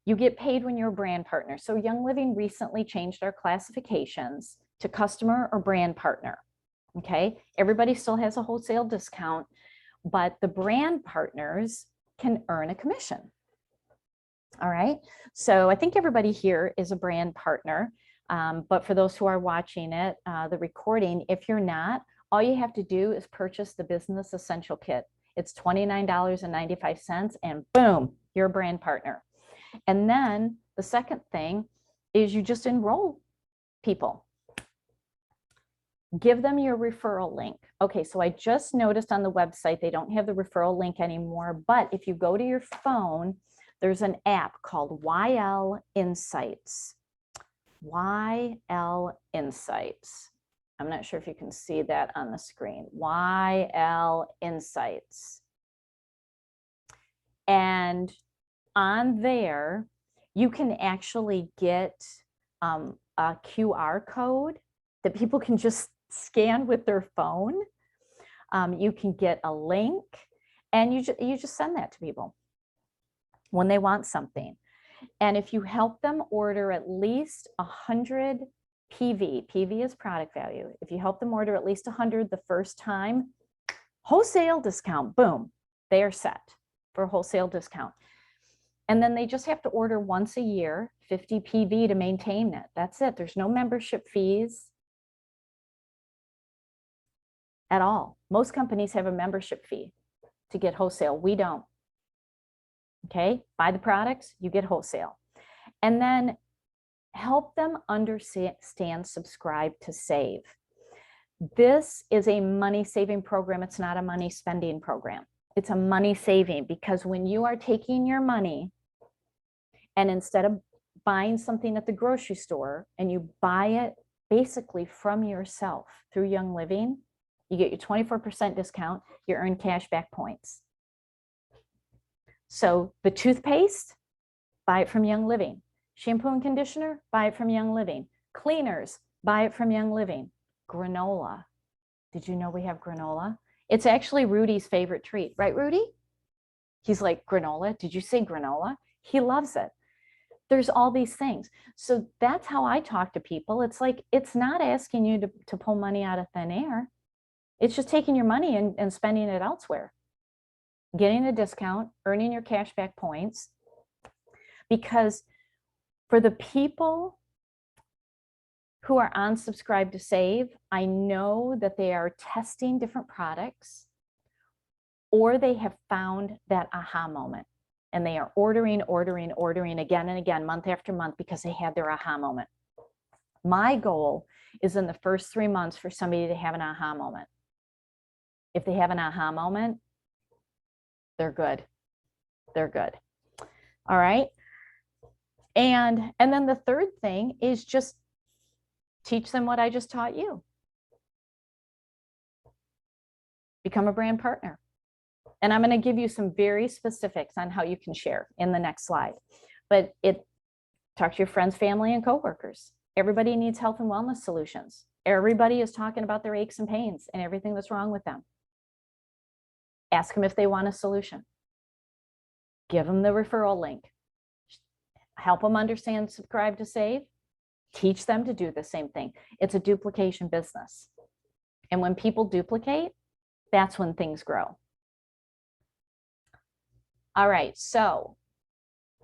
you get paid when you're a brand partner. So Young Living recently changed our classifications to customer or brand partner. Okay, everybody still has a wholesale discount, but the brand partners can earn a commission. All right, so I think everybody here is a brand partner. But for those who are watching it, the recording, if you're not, all you have to do is purchase the Business Essential Kit. It's $29.95 and boom, you're a brand partner. And then the second thing is you just enroll people. Give them your referral link. Okay, so I just noticed on the website they don't have the referral link anymore, but if you go to your phone, there's an app called YL Insights. YL Insights. I'm not sure if you can see that on the screen. YL Insights. And on there, you can actually get a QR code that people can just scan with their phone. You can get a link, and you just send that to people when they want something. And if you help them order at least 100 PV is product value. If you help them order at least 100 the first time, wholesale discount, boom, they are set for a wholesale discount. And then they just have to order once a year, 50 PV to maintain it. That's it. There's no membership fees at all. Most companies have a membership fee to get wholesale. We don't. Okay, buy the products, you get wholesale. And then help them understand Subscribe to Save. This is a money saving program. It's not a money spending program. It's a money saving, because when you are taking your money and instead of buying something at the grocery store and you buy it basically from yourself through Young Living, you get your 24% discount, you earn cash back points. So the toothpaste, buy it from Young Living. Shampoo and conditioner, buy it from Young Living. Cleaners, buy it from Young Living. Granola. Did you know we have granola? It's actually Rudy's favorite treat, right, Rudy? He's like, granola? Did you say granola? He loves it. There's all these things. So that's how I talk to people. It's like, it's not asking you to pull money out of thin air. It's just taking your money and spending it elsewhere. Getting a discount, earning your cashback points. Because for the people who are on Subscribe to Save, I know that they are testing different products, or they have found that aha moment and they are ordering again and again, month after month, because they had their aha moment. My goal is in the first 3 months for somebody to have an aha moment. If they have an aha moment, they're good. They're good. All right. And then the third thing is just teach them what I just taught you. Become a brand partner. And I'm going to give you some very specifics on how you can share in the next slide. But talk to your friends, family, and coworkers. Everybody needs health and wellness solutions. Everybody is talking about their aches and pains and everything that's wrong with them. Ask them if they want a solution. Give them the referral link. Help them understand Subscribe to Save. Teach them to do the same thing. It's a duplication business. And when people duplicate, that's when things grow. All right, so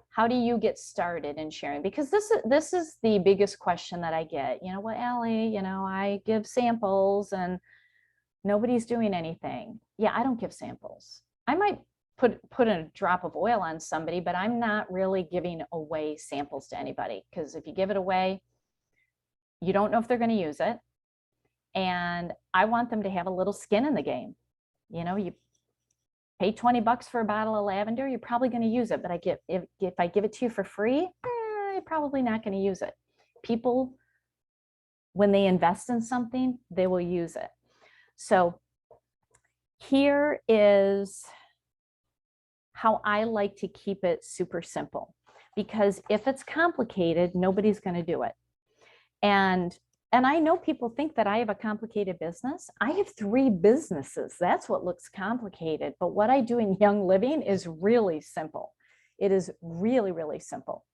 how do you get started in sharing? Because this is the biggest question that I get. You know what, Allie, I give samples and nobody's doing anything. Yeah, I don't give samples. I might put a drop of oil on somebody, but I'm not really giving away samples to anybody, because if you give it away, you don't know if they're going to use it. And I want them to have a little skin in the game. You pay $20 for a bottle of lavender, you're probably going to use it. But if I give it to you for free, you're probably not going to use it. People, when they invest in something, they will use it. So here is how I like to keep it super simple, because if it's complicated, nobody's going to do it. And I know people think that I have a complicated business. I have 3 businesses. That's what looks complicated. But what I do in Young Living is really simple. It is really, really simple.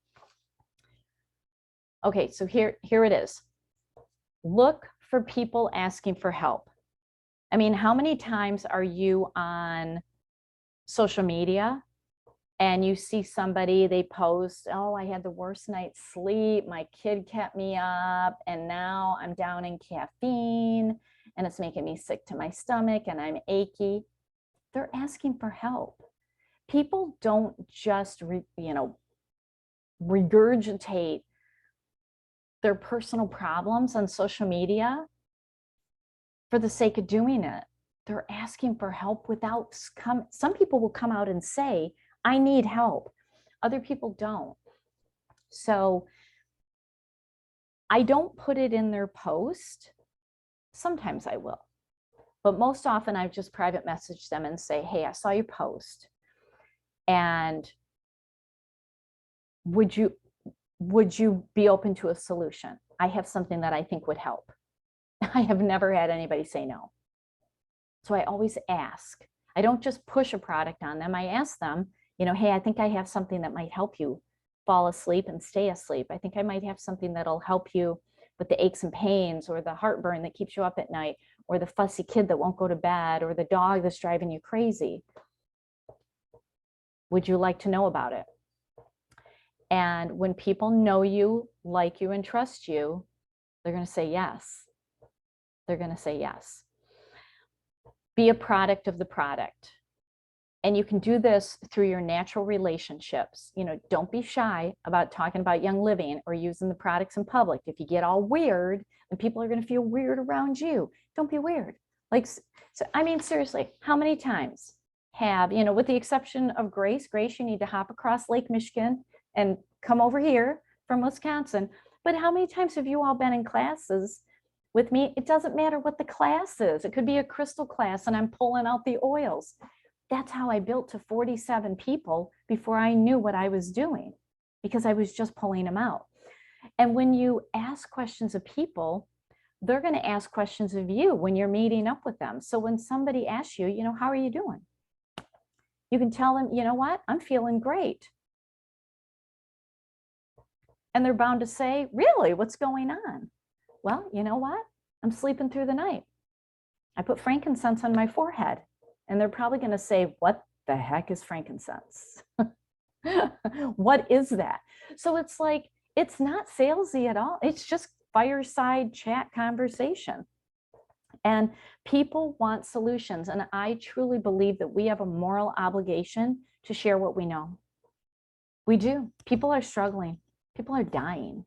Okay, so here it is. Look for people asking for help. I mean, how many times are you on social media and you see somebody, they post, oh, I had the worst night's sleep, my kid kept me up, and now I'm down in caffeine, and it's making me sick to my stomach, and I'm achy. They're asking for help. People don't just, regurgitate their personal problems on social media for the sake of doing it. They're asking for help without, some people will come out and say, I need help. Other people don't. So I don't put it in their post. Sometimes I will, but most often I've just private messaged them and say, hey, I saw your post, and would you be open to a solution? I have something that I think would help. I have never had anybody say no. So I always ask. I don't just push a product on them. I ask them, hey, I think I have something that might help you fall asleep and stay asleep. I think I might have something that'll help you with the aches and pains, or the heartburn that keeps you up at night, or the fussy kid that won't go to bed, or the dog that's driving you crazy. Would you like to know about it? And when people know you, like you, and trust you, they're going to say yes. They're going to say yes. Be a product of the product. And you can do this through your natural relationships. Don't be shy about talking about Young Living or using the products in public. If you get all weird, then people are going to feel weird around you. Don't be weird. Seriously, how many times have, with the exception of Grace, you need to hop across Lake Michigan and come over here from Wisconsin. But how many times have you all been in classes with me? It doesn't matter what the class is. It could be a crystal class and I'm pulling out the oils. That's how I built to 47 people before I knew what I was doing, because I was just pulling them out. And when you ask questions of people, they're going to ask questions of you when you're meeting up with them. So when somebody asks you, how are you doing? You can tell them, you know what, I'm feeling great. And they're bound to say, really, what's going on? Well, you know what? I'm sleeping through the night. I put frankincense on my forehead. And they're probably going to say, what the heck is frankincense? What is that? So it's like, it's not salesy at all. It's just fireside chat conversation. And people want solutions. And I truly believe that we have a moral obligation to share what we know. We do. People are struggling. People are dying.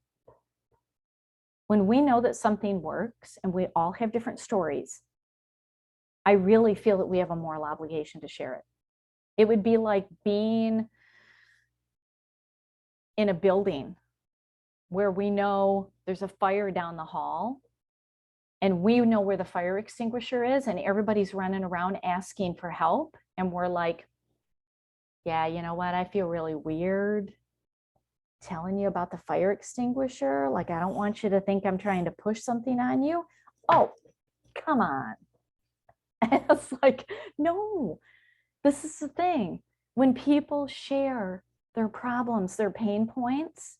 When we know that something works, and we all have different stories, I really feel that we have a moral obligation to share it. It would be like being in a building where we know there's a fire down the hall, and we know where the fire extinguisher is, and everybody's running around asking for help. And we're like, yeah, you know what? I feel really weird telling you about the fire extinguisher. Like, I don't want you to think I'm trying to push something on you. Oh, come on. And it's like, no, this is the thing. When people share their problems, their pain points,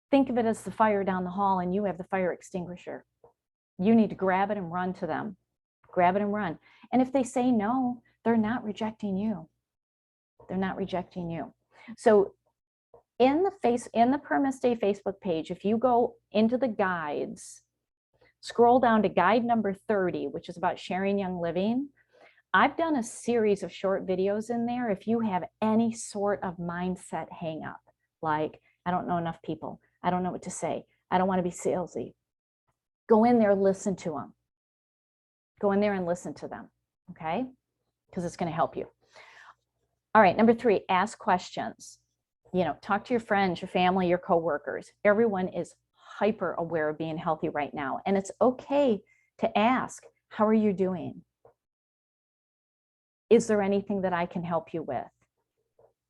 think of it as the fire down the hall, and you have the fire extinguisher. You need to grab it and run to them. Grab it and run. And if they say no, they're not rejecting you. They're not rejecting you. So in the Perma Stay Facebook page, if you go into the guides, scroll down to guide number 30, which is about sharing Young Living. I've done a series of short videos in there. If you have any sort of mindset hang up, like, I don't know enough people, I don't know what to say, I don't want to be salesy, go in there, listen to them. Go in there and listen to them, okay? Because it's going to help you. All right, number 3, ask questions. Talk to your friends, your family, your coworkers. Everyone is hyper aware of being healthy right now. And it's okay to ask, how are you doing? Is there anything that I can help you with?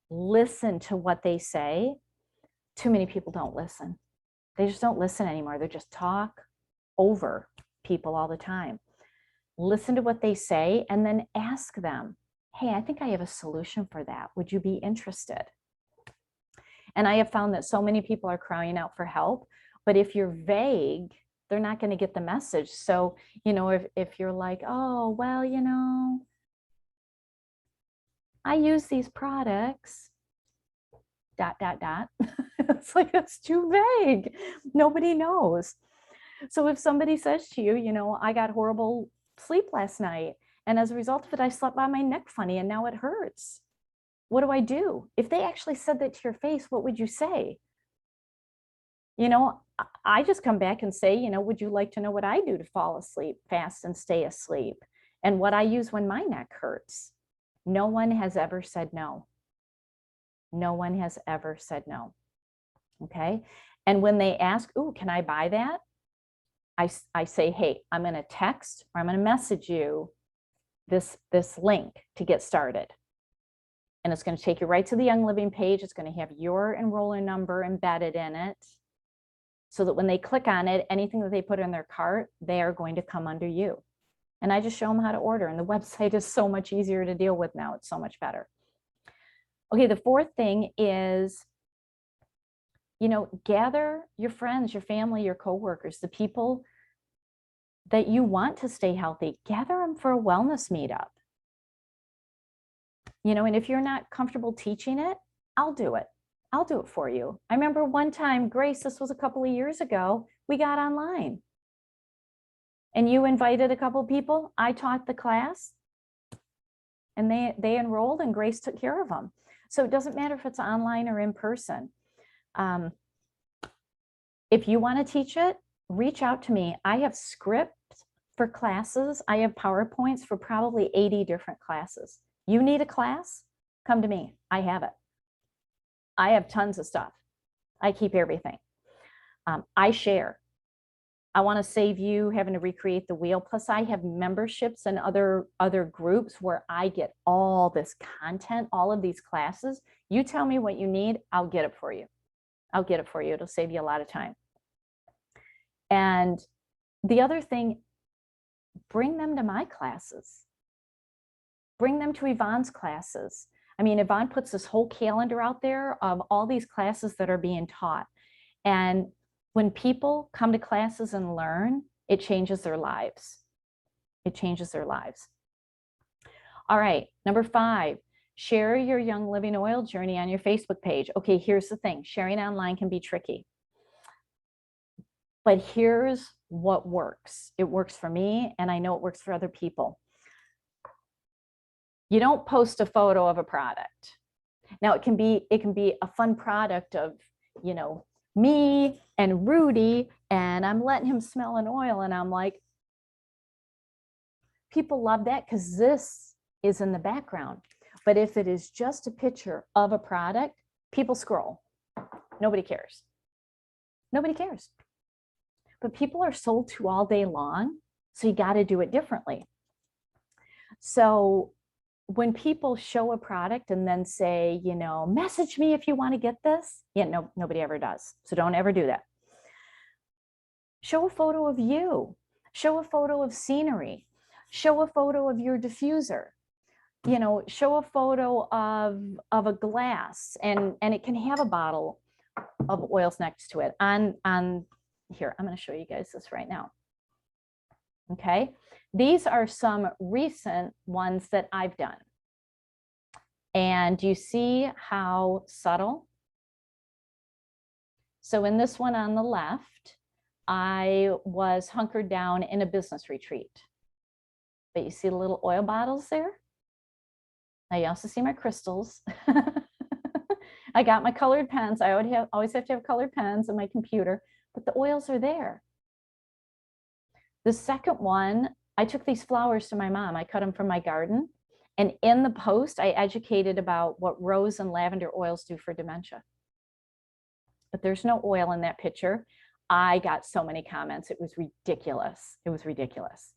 Listen to what they say. Too many people don't listen. They just don't listen anymore. They just talk over people all the time. Listen to what they say and then ask them, hey, I think I have a solution for that. Would you be interested? And I have found that so many people are crying out for help, but if you're vague, they're not going to get the message. So, if you're like, oh, well, I use these products, ... It's like, that's too vague. Nobody knows. So if somebody says to you, I got horrible sleep last night, and as a result of it, I slept on my neck funny and now it hurts. What do I do? If they actually said that to your face, what would you say? I just come back and say, would you like to know what I do to fall asleep fast and stay asleep? And what I use when my neck hurts? No one has ever said no. No one has ever said no. Okay. And when they ask, "Ooh, can I buy that?" I say, "Hey, I'm going to text or I'm going to message you this link to get started. And it's going to take you right to the Young Living page. It's going to have your enroller number embedded in it, so that when they click on it, anything that they put in their cart, they are going to come under you." And I just show them how to order. And the website is so much easier to deal with now. It's so much better. Okay, the fourth thing is, gather your friends, your family, your coworkers, the people that you want to stay healthy. Gather them for a wellness meetup. And if you're not comfortable teaching it, I'll do it. I'll do it for you. I remember one time, Grace, this was a couple of years ago, we got online. And you invited a couple of people. I taught the class. And they enrolled, and Grace took care of them. So it doesn't matter if it's online or in person. If you want to teach it, reach out to me. I have scripts for classes. I have PowerPoints for probably 80 different classes. You need a class? Come to me. I have it. I have tons of stuff. I keep everything. I share. I want to save you having to recreate the wheel. Plus, I have memberships and other groups where I get all this content, all of these classes. You tell me what you need, I'll get it for you. I'll get it for you. It'll save you a lot of time. And the other thing, bring them to my classes. Bring them to Yvonne's classes. I mean, Yvonne puts this whole calendar out there of all these classes that are being taught. And when people come to classes and learn, it changes their lives. It changes their lives. All right, number 5, share your Young Living Oil journey on your Facebook page. Okay, here's the thing. Sharing online can be tricky. But here's what works. It works for me, and I know it works for other people. You don't post a photo of a product. Now, it can be a fun product of, me and Rudy, and I'm letting him smell an oil, and I'm like, people love that because this is in the background. But if it is just a picture of a product, people scroll. Nobody cares. Nobody cares. But people are sold to all day long, so you got to do it differently. So when people show a product and then say, message me if you want to get this, no, nobody ever does. So don't ever do that. Show a photo of you. Show a photo of scenery. Show a photo of your diffuser. Show a photo of a glass, and it can have a bottle of oils next to it. Here, I'm going to show you guys this right now. Okay, these are some recent ones that I've done. And you see how subtle? So in this one on the left, I was hunkered down in a business retreat. But you see the little oil bottles there? Now you also see my crystals. I got my colored pens. I always have to have colored pens on my computer, but the oils are there. The second one, I took these flowers to my mom. I cut them from my garden. And in the post, I educated about what rose and lavender oils do for dementia. But there's no oil in that picture. I got so many comments. It was ridiculous. It was ridiculous.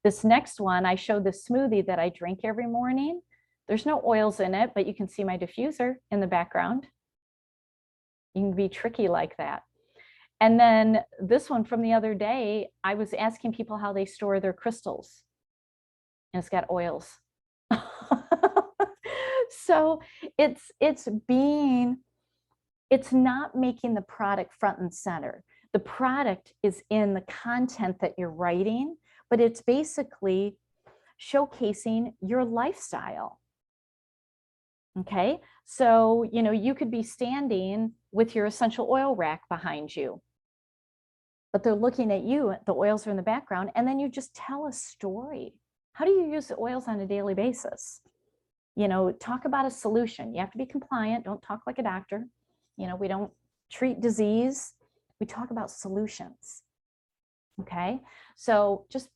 This next one, I showed the smoothie that I drink every morning. There's no oils in it, but you can see my diffuser in the background. You can be tricky like that. And then this one from the other day, I was asking people how they store their crystals. And it's got oils. So it's not making the product front and center. The product is in the content that you're writing, but it's basically showcasing your lifestyle. Okay. So, you could be standing with your essential oil rack behind you, but they're looking at you, the oils are in the background, and then you just tell a story. How do you use the oils on a daily basis? Talk about a solution. You have to be compliant. Don't talk like a doctor. We don't treat disease. We talk about solutions. Okay. So just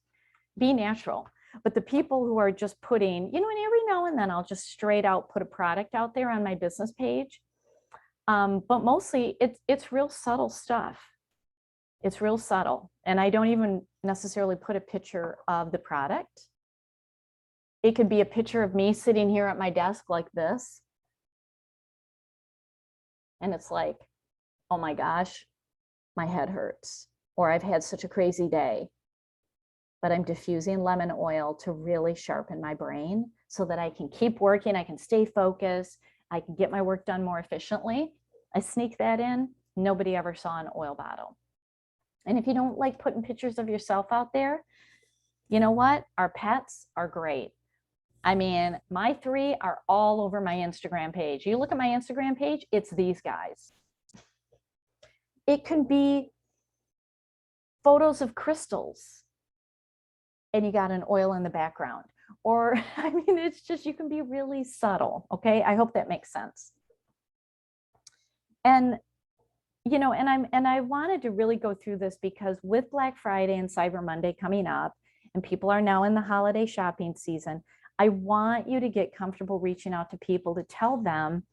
be natural. But the people who are just putting, and every now and then I'll just straight out put a product out there on my business page. But mostly it's real subtle stuff. It's real subtle. And I don't even necessarily put a picture of the product. It could be a picture of me sitting here at my desk like this. And it's like, oh my gosh, my head hurts. Or I've had such a crazy day. But I'm diffusing lemon oil to really sharpen my brain so that I can keep working, I can stay focused, I can get my work done more efficiently. I sneak that in. Nobody ever saw an oil bottle. And if you don't like putting pictures of yourself out there, you know what? Our pets are great. I mean, my 3 are all over my Instagram page. You look at my Instagram page, it's these guys. It can be photos of crystals and you got an oil in the background. Or, I mean, it's just, you can be really subtle. Okay. I hope that makes sense. And, and I wanted to really go through this because with Black Friday and Cyber Monday coming up, and people are now in the holiday shopping season, I want you to get comfortable reaching out to people to tell them,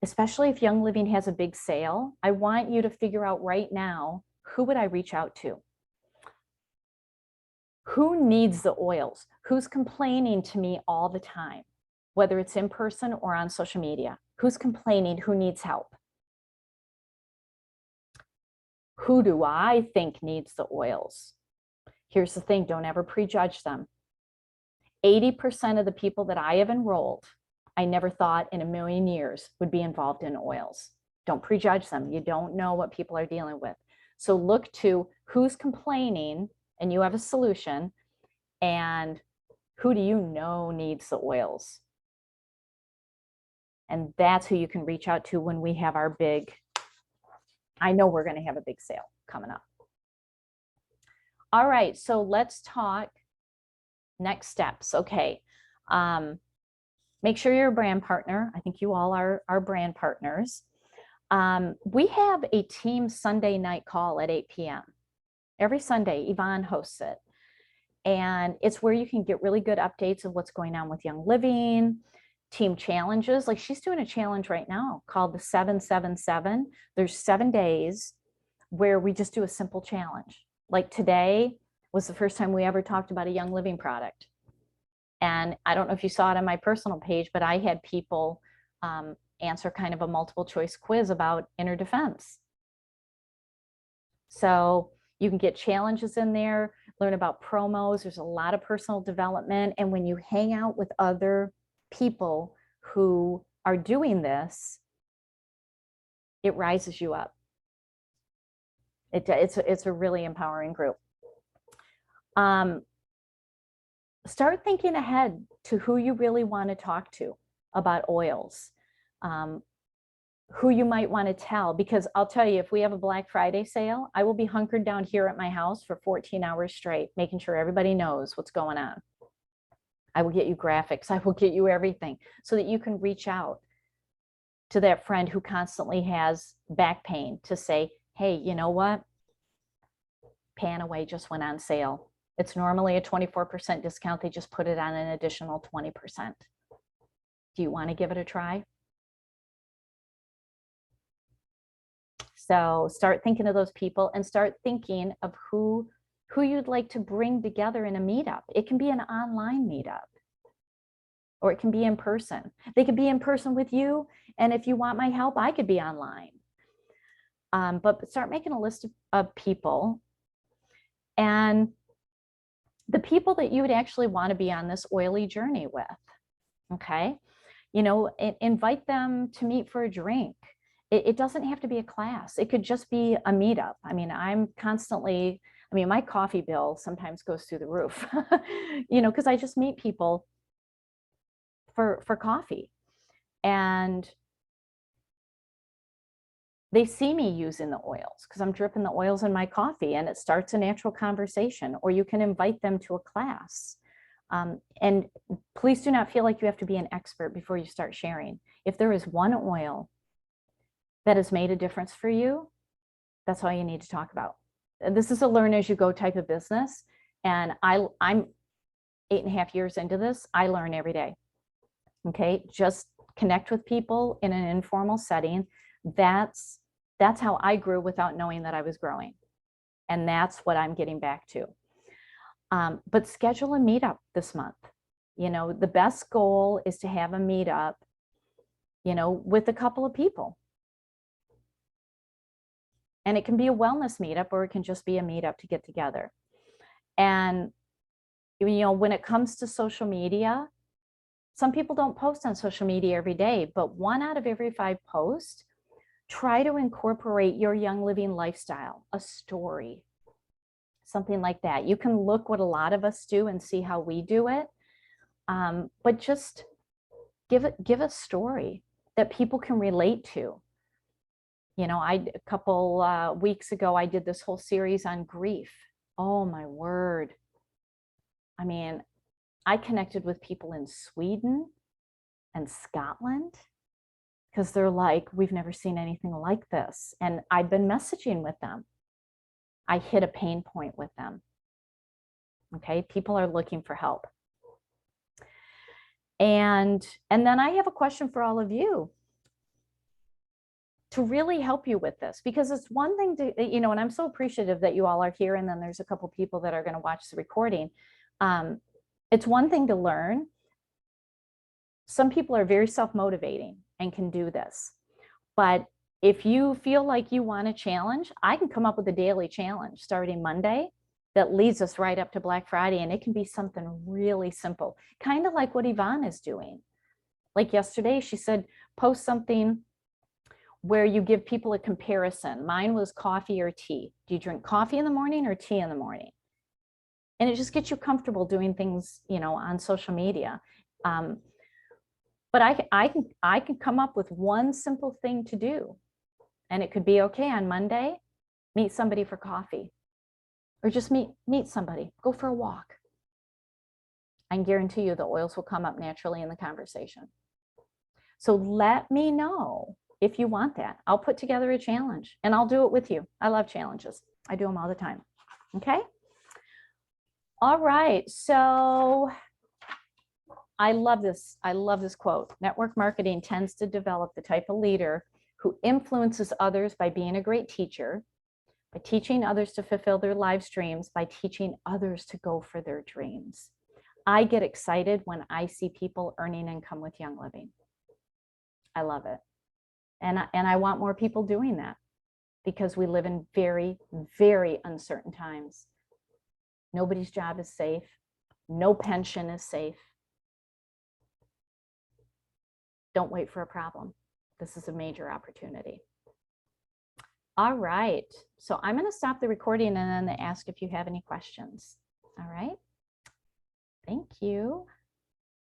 especially if Young Living has a big sale, I want you to figure out right now, who would I reach out to? Who needs the oils? Who's complaining to me all the time, whether it's in person or on social media? Who's complaining? Who needs help? Who do I think needs the oils? Here's the thing, don't ever prejudge them. 80% of the people that I have enrolled, I never thought in a million years would be involved in oils. Don't prejudge them. You don't know what people are dealing with. So look to who's complaining and you have a solution, and who do you know needs the oils? And that's who you can reach out to when we have our big, I know we're going to have a big sale coming up. All right, so let's talk next steps. Okay. Make sure you're a brand partner. I think you all are brand partners. We have a team Sunday night call at 8 p.m. Every Sunday. Yvonne hosts it. And it's where you can get really good updates of what's going on with Young Living, team challenges. Like she's doing a challenge right now called the 777. There's 7 days where we just do a simple challenge. Like today was the first time we ever talked about a Young Living product. And I don't know if you saw it on my personal page, but I had people answer kind of a multiple choice quiz about inner defense. So you can get challenges in there, learn about promos. There's a lot of personal development. And when you hang out with other people who are doing this, it rises you up. It's a really empowering group. Start thinking ahead to who you really want to talk to about oils, who you might want to tell, because I'll tell you, if we have a Black Friday sale, I will be hunkered down here at my house for 14 hours straight, making sure everybody knows what's going on. I will get you graphics. I will get you everything so that you can reach out to that friend who constantly has back pain to say, hey, you know what? Panaway just went on sale. It's normally a 24% discount. They just put it on an additional 20%. Do you want to give it a try? So start thinking of those people and start thinking of who you'd like to bring together in a meetup. It can be an online meetup, or it can be in person. They could be in person with you. And if you want my help, I could be online. But start making a list of people, and the people that you would actually want to be on this oily journey with. Okay. Invite them to meet for a drink. It doesn't have to be a class. It could just be a meetup. I mean, my coffee bill sometimes goes through the roof, because I just meet people for coffee. And they see me using the oils because I'm dripping the oils in my coffee, and it starts a natural conversation. Or you can invite them to a class. And please do not feel like you have to be an expert before you start sharing. If there is one oil that has made a difference for you, that's all you need to talk about. This is a learn as you go type of business. And I'm 8.5 years into this. I learn every day. Okay, just connect with people in an informal setting. That's how I grew without knowing that I was growing. And that's what I'm getting back to. But schedule a meetup this month. You know, the best goal is to have a meetup, you know, with a couple of people. And it can be a wellness meetup, or it can just be a meetup to get together. And, you know, when it comes to social media, some people don't post on social media every day, but 1 out of every 5 posts, try to incorporate your Young Living lifestyle, a story, something like that. You can look what a lot of us do and see how we do it, but just give a story that people can relate to. You know, a couple weeks ago, I did this whole series on grief. Oh my word. I mean, I connected with people in Sweden and Scotland because they're like, we've never seen anything like this. And I've been messaging with them. I hit a pain point with them. Okay, people are looking for help. And then I have a question for all of you to really help you with this, because it's one thing to, you know, and I'm so appreciative that you all are here, and then there's a couple people that are going to watch the recording. It's one thing to learn. Some people are very self-motivating and can do this. But if you feel like you want a challenge, I can come up with a daily challenge starting Monday that leads us right up to Black Friday. And it can be something really simple, kind of like what Yvonne is doing. Like yesterday, she said, post something where you give people a comparison. Mine was coffee or tea. Do you drink coffee in the morning or tea in the morning? And it just gets you comfortable doing things, you know, on social media. But I can come up with one simple thing to do. And it could be, okay, on Monday, meet somebody for coffee, or just meet somebody, go for a walk. I can guarantee you the oils will come up naturally in the conversation. So let me know if you want that. I'll put together a challenge and I'll do it with you. I love challenges. I do them all the time. Okay. All right. So I love this. I love this quote. Network marketing tends to develop the type of leader who influences others by being a great teacher, by teaching others to fulfill their live streams, by teaching others to go for their dreams. I get excited when I see people earning income with Young Living. I love it. And I want more people doing that, because we live in very, very uncertain times. Nobody's job is safe. No pension is safe. Don't wait for a problem. This is a major opportunity. All right. So I'm going to stop the recording and then ask if you have any questions. All right. Thank you.